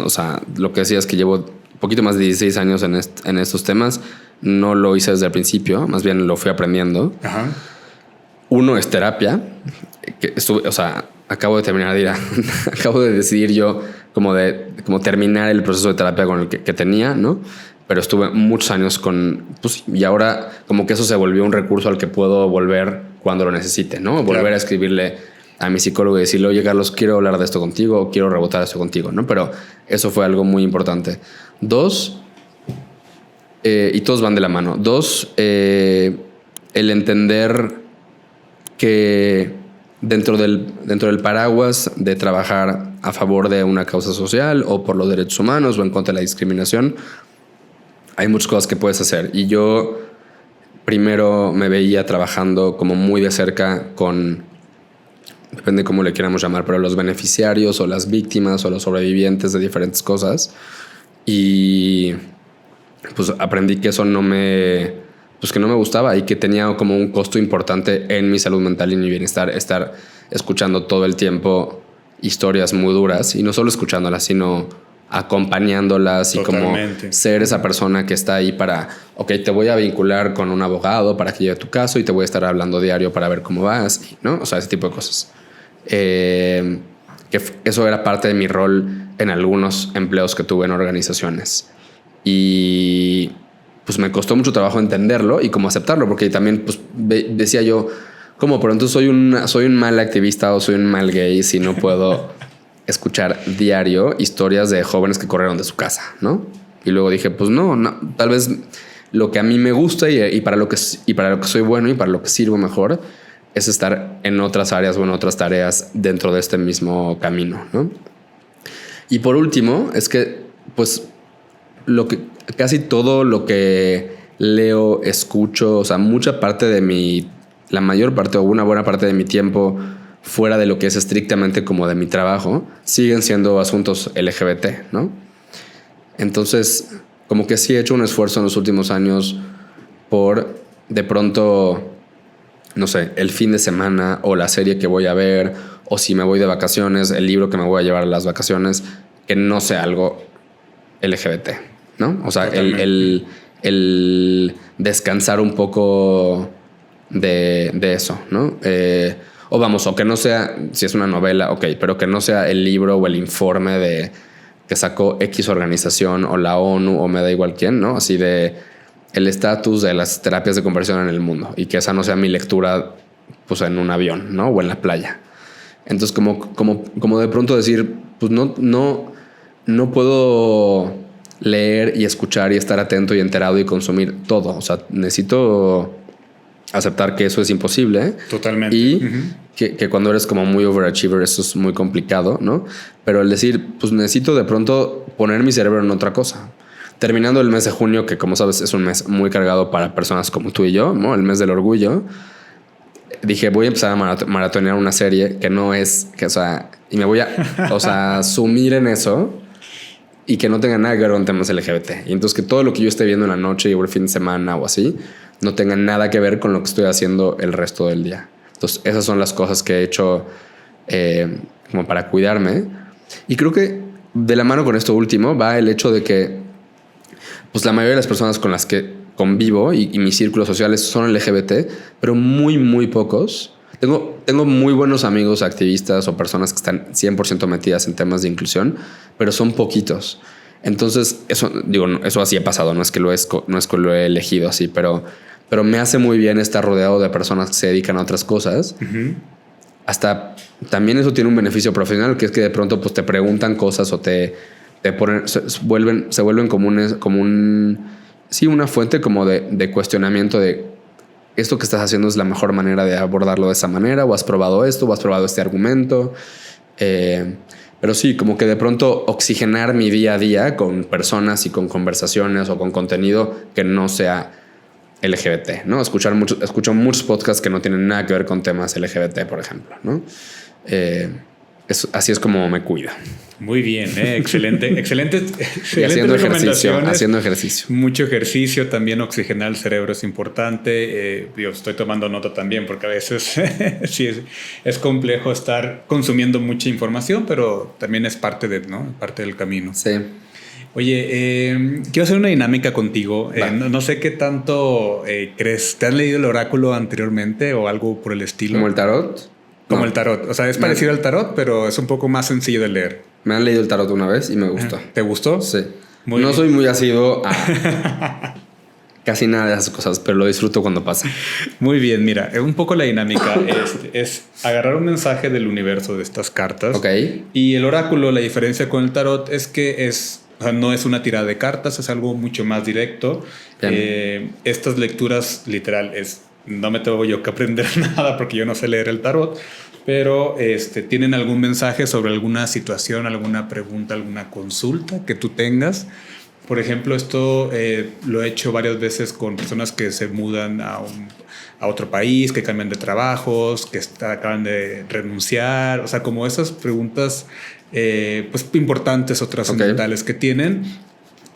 o sea, lo que decía es que llevo un poquito más de 16 años en estos temas, no lo hice desde el principio, más bien lo fui aprendiendo. Ajá. Uno es terapia, que estuve, o sea, acabo de decidir yo como terminar el proceso de terapia con el que tenía, ¿no? Pero estuve muchos años pues, y ahora como que eso se volvió un recurso al que puedo volver cuando lo necesite, ¿no? Volver Claro. a escribirle a mi psicólogo y decirle, oye, Carlos, quiero hablar de esto contigo o quiero rebotar esto contigo, ¿no? Pero eso fue algo muy importante. Dos, y todos van de la mano. Dos, el entender que dentro del paraguas de trabajar a favor de una causa social o por los derechos humanos o en contra de la discriminación, hay muchas cosas que puedes hacer. Y yo primero me veía trabajando como muy de cerca con, depende cómo le queramos llamar, pero los beneficiarios o las víctimas o los sobrevivientes de diferentes cosas. Y pues aprendí que eso no me gustaba y que tenía como un costo importante en mi salud mental y en mi bienestar estar escuchando todo el tiempo historias muy duras, y no solo escuchándolas, sino acompañándolas. Totalmente. Y como ser esa persona que está ahí para, ok, te voy a vincular con un abogado para que lleve tu caso y te voy a estar hablando diario para ver cómo vas, ¿no? O sea, ese tipo de cosas. Que eso era parte de mi rol en algunos empleos que tuve en organizaciones. Y pues me costó mucho trabajo entenderlo y como aceptarlo, porque también pues decía yo, ¿cómo? Pero entonces soy un mal activista o soy un mal gay si no puedo escuchar diario historias de jóvenes que corrieron de su casa, ¿no? Y luego dije, pues no, tal vez lo que a mí me gusta y para lo que soy bueno y para lo que sirvo mejor es estar en otras áreas o en otras tareas dentro de este mismo camino, ¿no? Y por último, es que pues casi todo lo que leo, escucho, o sea, la mayor parte o una buena parte de mi tiempo fuera de lo que es estrictamente como de mi trabajo, siguen siendo asuntos LGBT, ¿no? Entonces, como que sí he hecho un esfuerzo en los últimos años por, de pronto, no sé, el fin de semana o la serie que voy a ver, o si me voy de vacaciones, el libro que me voy a llevar a las vacaciones, que no sea algo LGBT, ¿no? O sea, el descansar un poco de eso, ¿no? O vamos, o que no sea, si es una novela, ok, pero que no sea el libro o el informe que sacó X organización o la ONU o me da igual quién, ¿no? Así de el estatus de las terapias de conversión en el mundo, y que esa no sea mi lectura pues en un avión, ¿no? O en la playa. Entonces como de pronto decir, pues no puedo leer y escuchar y estar atento y enterado y consumir todo. O sea, necesito aceptar que eso es imposible. Totalmente. Y que cuando eres como muy overachiever eso es muy complicado, ¿no? Pero el decir, pues necesito de pronto poner mi cerebro en otra cosa. Terminando el mes de junio, que como sabes es un mes muy cargado para personas como tú y yo, ¿no? El mes del orgullo. Dije, voy a empezar a maratonear una serie que no es, o sea, y me voy a, o sea, sumir en eso. y que no tenga nada que ver con temas LGBT. Y entonces que todo lo que yo esté viendo en la noche o el fin de semana o así no tenga nada que ver con lo que estoy haciendo el resto del día. Entonces esas son las cosas que he hecho como para cuidarme. Y creo que de la mano con esto último va el hecho de que pues la mayoría de las personas con las que convivo y mis círculos sociales son LGBT, pero muy, muy pocos. Tengo muy buenos amigos activistas o personas que están 100% metidas en temas de inclusión, pero son poquitos. Entonces, eso así ha pasado, no es que lo he elegido así, pero me hace muy bien estar rodeado de personas que se dedican a otras cosas. Uh-huh. Hasta también eso tiene un beneficio profesional, que es que de pronto pues, te preguntan cosas o te ponen, se vuelven como una fuente como de cuestionamiento de esto que estás haciendo es la mejor manera de abordarlo de esa manera, o has probado esto, o has probado este argumento. Pero sí, como que de pronto oxigenar mi día a día con personas y con conversaciones o con contenido que no sea LGBT, ¿no? Escucho muchos podcasts que no tienen nada que ver con temas LGBT, por ejemplo, ¿no? Así es como me cuido. Muy bien, excelente. Y haciendo ejercicio. Mucho ejercicio, también oxigenar el cerebro es importante. Yo estoy tomando nota también porque a veces sí es complejo estar consumiendo mucha información, pero también es parte del camino. Sí. Oye, quiero hacer una dinámica contigo. No sé qué tanto crees. ¿Te has leído el oráculo anteriormente o algo por el estilo? ¿Como el tarot? Como el tarot. O sea, es parecido al tarot, pero es un poco más sencillo de leer. Me han leído el tarot una vez y me gustó. ¿Te gustó? Sí. No soy muy asiduo a casi nada de esas cosas, pero lo disfruto cuando pasa. Muy bien, mira, un poco la dinámica es agarrar un mensaje del universo de estas cartas. Ok. Y el oráculo, la diferencia con el tarot es que no es una tirada de cartas, es algo mucho más directo. Estas lecturas literal no me tengo yo que aprender nada porque yo no sé leer el tarot, pero tienen algún mensaje sobre alguna situación, alguna pregunta, alguna consulta que tú tengas. Por ejemplo, esto lo he hecho varias veces con personas que se mudan a otro país, que cambian de trabajos, que acaban de renunciar. O sea, como esas preguntas pues importantes o trascendentales que tienen.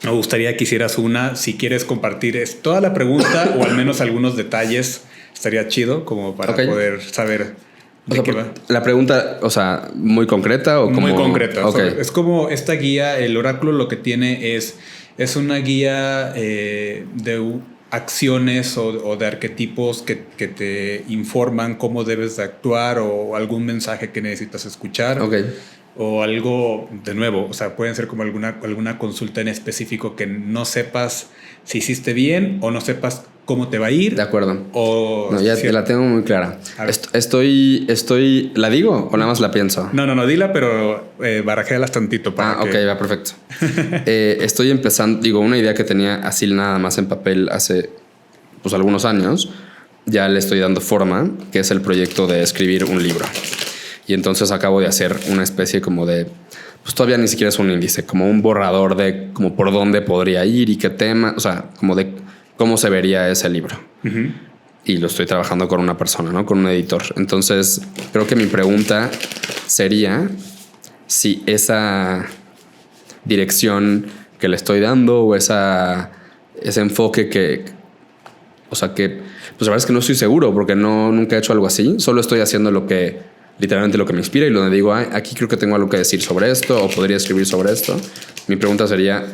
Me gustaría que hicieras una, si quieres compartir toda la pregunta o al menos algunos detalles, estaría chido como para poder saber de qué va. La pregunta, o sea, ¿muy concreta o como...? Muy concreta. Okay. O sea, es como esta guía, el oráculo lo que tiene es una guía de acciones o de arquetipos que te informan cómo debes de actuar o algún mensaje que necesitas escuchar. Ok. O algo de nuevo, o sea, pueden ser como alguna consulta en específico que no sepas si hiciste bien o no sepas cómo te va a ir. De acuerdo. O ya te la tengo muy clara. Estoy ¿la digo o nada más la pienso? No, dila, pero barajéalas tantito para ok, va perfecto. Estoy empezando, una idea que tenía así nada más en papel hace pues algunos años, ya le estoy dando forma, que es el proyecto de escribir un libro. Y entonces acabo de hacer una especie como de... Pues todavía ni siquiera es un índice, como un borrador de como por dónde podría ir y qué tema, o sea, como de cómo se vería ese libro. Uh-huh. Y lo estoy trabajando con una persona, ¿no? Con un editor. Entonces, creo que mi pregunta sería si esa dirección que le estoy dando o ese enfoque que... O sea, que... Pues la verdad es que no estoy seguro porque nunca he hecho algo así. Solo estoy haciendo literalmente lo que me inspira y donde digo, aquí creo que tengo algo que decir sobre esto o podría escribir sobre esto. Mi pregunta sería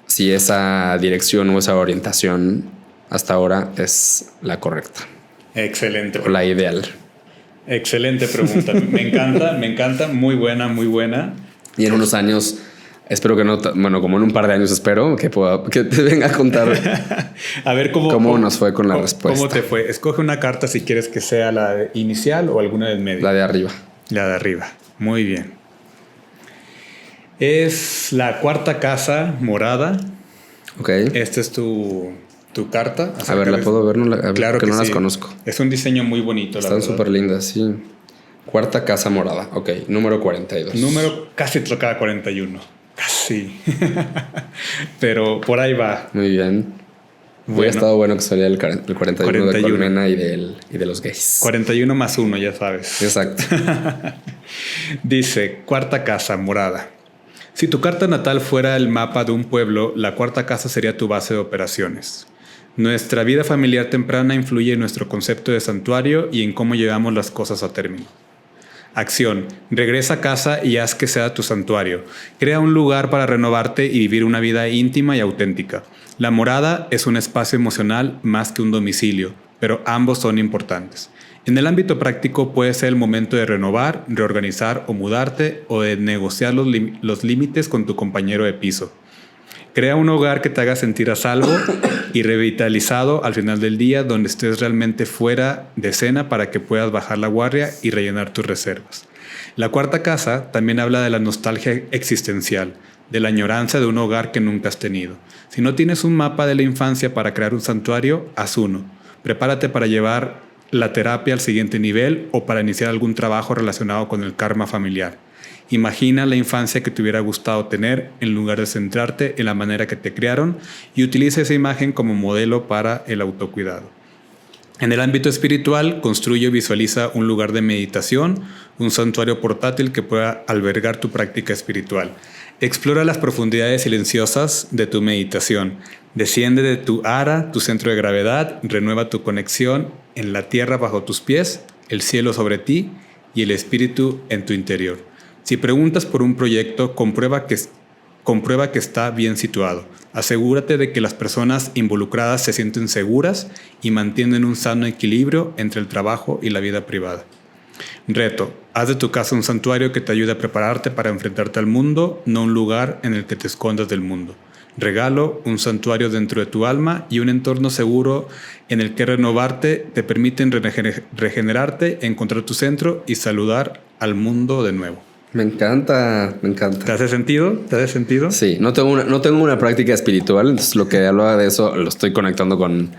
si esa dirección o esa orientación hasta ahora es la correcta. Excelente. O la ideal. Excelente pregunta. Me encanta. Muy buena. Y en unos años, espero que no, como en un par de años espero que te venga a contar a ver cómo nos fue con la respuesta. ¿Cómo te fue? Escoge una carta si quieres que sea la inicial o alguna del medio. La de arriba. La de arriba. Muy bien. Es la cuarta casa morada. Ok. Esta es tu carta. A ver, ¿la puedo ver? Claro que no sí. las conozco. Es un diseño muy bonito. Están súper lindas, sí. Cuarta casa morada. Ok, número 42. Casi tocaba 41. Casi. Pero por ahí va. Muy bien. Hubiera estado bueno que saliera el 41 de Colmena y de los gays. 41 más 1, ya sabes. Exacto. Dice, cuarta casa morada. Si tu carta natal fuera el mapa de un pueblo, la cuarta casa sería tu base de operaciones. Nuestra vida familiar temprana influye en nuestro concepto de santuario y en cómo llevamos las cosas a término. Acción. Regresa a casa y haz que sea tu santuario. Crea un lugar para renovarte y vivir una vida íntima y auténtica. La morada es un espacio emocional más que un domicilio, pero ambos son importantes. En el ámbito práctico puede ser el momento de renovar, reorganizar o mudarte o de negociar los límites con tu compañero de piso. Crea un hogar que te haga sentir a salvo y revitalizado al final del día, donde estés realmente fuera de escena para que puedas bajar la guardia y rellenar tus reservas. La cuarta casa también habla de la nostalgia existencial, de la añoranza de un hogar que nunca has tenido. Si no tienes un mapa de la infancia para crear un santuario, haz uno. Prepárate para llevar la terapia al siguiente nivel o para iniciar algún trabajo relacionado con el karma familiar. Imagina la infancia que te hubiera gustado tener en lugar de centrarte en la manera que te criaron y utiliza esa imagen como modelo para el autocuidado. En el ámbito espiritual, construye y visualiza un lugar de meditación, un santuario portátil que pueda albergar tu práctica espiritual. Explora las profundidades silenciosas de tu meditación. Desciende de tu ara, tu centro de gravedad, renueva tu conexión en la tierra bajo tus pies, el cielo sobre ti y el espíritu en tu interior. Si preguntas por un proyecto, comprueba que está bien situado. Asegúrate de que las personas involucradas se sienten seguras y mantienen un sano equilibrio entre el trabajo y la vida privada. Reto: haz de tu casa un santuario que te ayude a prepararte para enfrentarte al mundo, no un lugar en el que te escondas del mundo. Regalo: un santuario dentro de tu alma y un entorno seguro en el que renovarte te permiten regenerarte, encontrar tu centro y saludar al mundo de nuevo. Me encanta, me encanta. ¿Te hace sentido? ¿Te hace sentido? Sí, no tengo una práctica espiritual, entonces lo que hablaba de eso lo estoy conectando con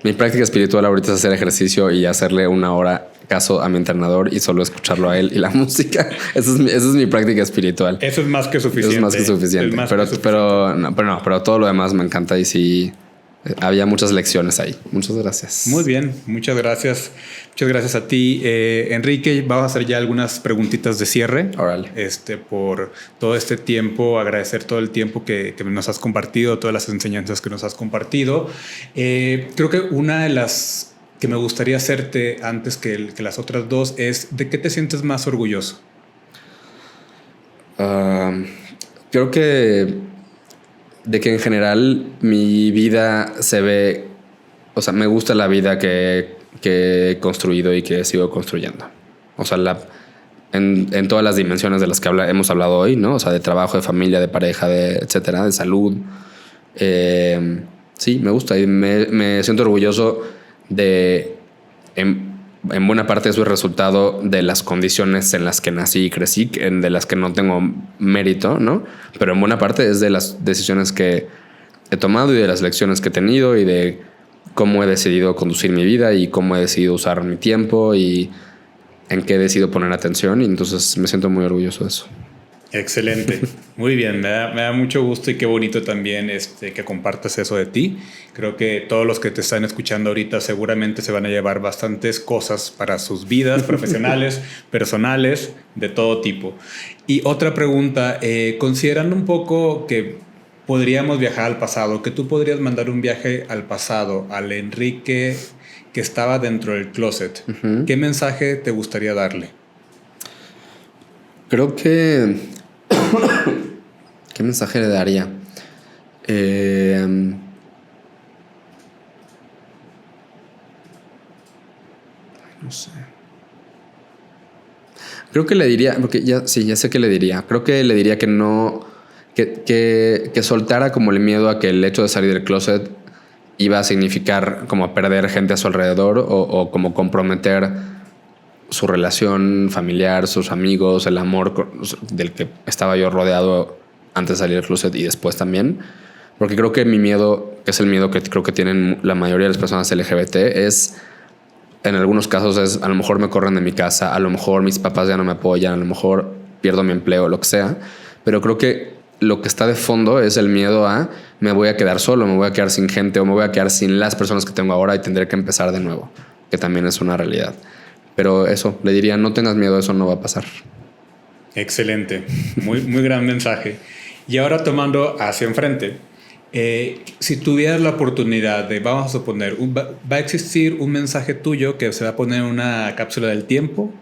mi práctica espiritual. Ahorita es hacer ejercicio y hacerle 1 hora caso a mi entrenador y solo escucharlo a él y la música. Esa es mi práctica espiritual. Eso es más que suficiente. Eso es más que suficiente. Pero todo lo demás me encanta y sí, había muchas lecciones ahí. Muchas gracias. Muy bien, muchas gracias. Muchas gracias a ti, Enrique. Vamos a hacer ya algunas preguntitas de cierre. Órale. Por todo este tiempo, agradecer todo el tiempo que nos has compartido, todas las enseñanzas que nos has compartido. Creo que una de las que me gustaría hacerte antes que las otras dos es: ¿de qué te sientes más orgulloso? Creo que de que en general mi vida se ve, o sea, me gusta la vida que he construido y que sigo construyendo. O sea, en todas las dimensiones de las que hemos hablado hoy, ¿no? O sea, de trabajo, de familia, de pareja, de etcétera, de salud. Sí, me gusta y me siento orgulloso de, en buena parte eso es resultado de las condiciones en las que nací y crecí, de las que no tengo mérito, ¿no? Pero en buena parte es de las decisiones que he tomado y de las lecciones que he tenido y de cómo he decidido conducir mi vida y cómo he decidido usar mi tiempo y en qué he decidido poner atención. Y entonces me siento muy orgulloso de eso. Excelente. Muy bien. Me da mucho gusto y qué bonito también que compartas eso de ti. Creo que todos los que te están escuchando ahorita seguramente se van a llevar bastantes cosas para sus vidas profesionales, personales, de todo tipo. Y otra pregunta, considerando un poco que podríamos viajar al pasado, que tú podrías mandar un viaje al pasado, al Enrique que estaba dentro del closet, ¿qué mensaje te gustaría darle? Creo que... ¿Qué mensaje le daría? No sé. Creo que le diría... Porque ya sé que le diría. Creo que le diría que no... Que soltara como el miedo a que el hecho de salir del closet iba a significar como perder gente a su alrededor o como comprometer su relación familiar, sus amigos, el amor del que estaba yo rodeado antes de salir del closet y después también. Porque creo que mi miedo, que es el miedo que creo que tienen la mayoría de las personas LGBT, es, en algunos casos es, a lo mejor me corren de mi casa, a lo mejor mis papás ya no me apoyan, a lo mejor pierdo mi empleo, lo que sea. Pero creo que lo que está de fondo es el miedo a me voy a quedar solo, me voy a quedar sin gente o me voy a quedar sin las personas que tengo ahora y tendré que empezar de nuevo, que también es una realidad. Pero eso, le diría, no tengas miedo, eso no va a pasar. Excelente, muy gran mensaje. Y ahora tomando hacia enfrente, si tuvieras la oportunidad de, vamos a suponer, va a existir un mensaje tuyo que se va a poner en una cápsula del tiempo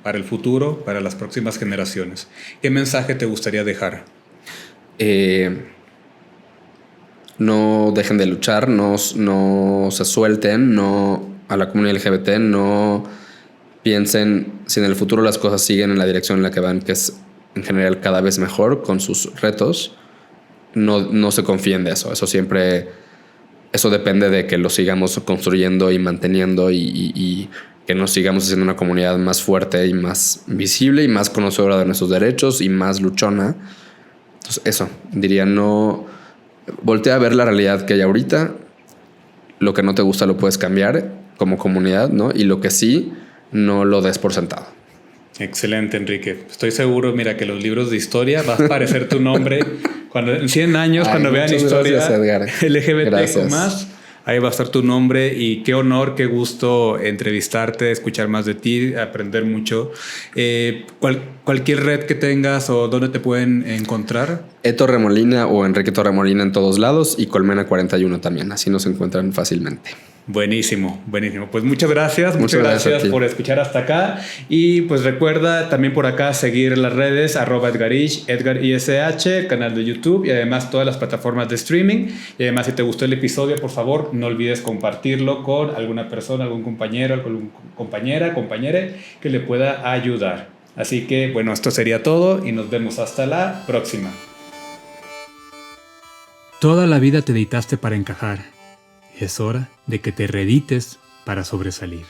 para el futuro, para las próximas generaciones. ¿Qué mensaje te gustaría dejar? No dejen de luchar, no se suelten, no a la comunidad LGBT, no piensen si en el futuro las cosas siguen en la dirección en la que van, que es en general cada vez mejor con sus retos. No se confíen de eso. Eso depende de que lo sigamos construyendo y manteniendo y que nos sigamos haciendo una comunidad más fuerte y más visible y más conocedora de nuestros derechos y más luchona. Entonces, eso, diría, no voltea a ver la realidad que hay ahorita. Lo que no te gusta lo puedes cambiar como comunidad, ¿no? Y lo que sí, no lo des por sentado. Excelente, Enrique. Estoy seguro, mira, que los libros de historia va a aparecer tu nombre en 100 años, cuando vean historia LGBT más, ahí va a estar tu nombre. Y qué honor, qué gusto entrevistarte, escuchar más de ti, aprender mucho. Cualquier red que tengas o dónde te pueden encontrar. Torremolina o Enrique Torremolina en todos lados y Colmena 41 también. Así nos encuentran fácilmente. Buenísimo. Pues muchas gracias. Muchas gracias por escuchar hasta acá. Y pues recuerda también por acá seguir las redes @Edgarish, Edgar ISH, canal de YouTube y además todas las plataformas de streaming. Y además, si te gustó el episodio, por favor, no olvides compartirlo con alguna persona, algún compañero, alguna compañera que le pueda ayudar. Así que, bueno, esto sería todo y nos vemos hasta la próxima. Toda la vida te editaste para encajar. Es hora de que te reedites para sobresalir.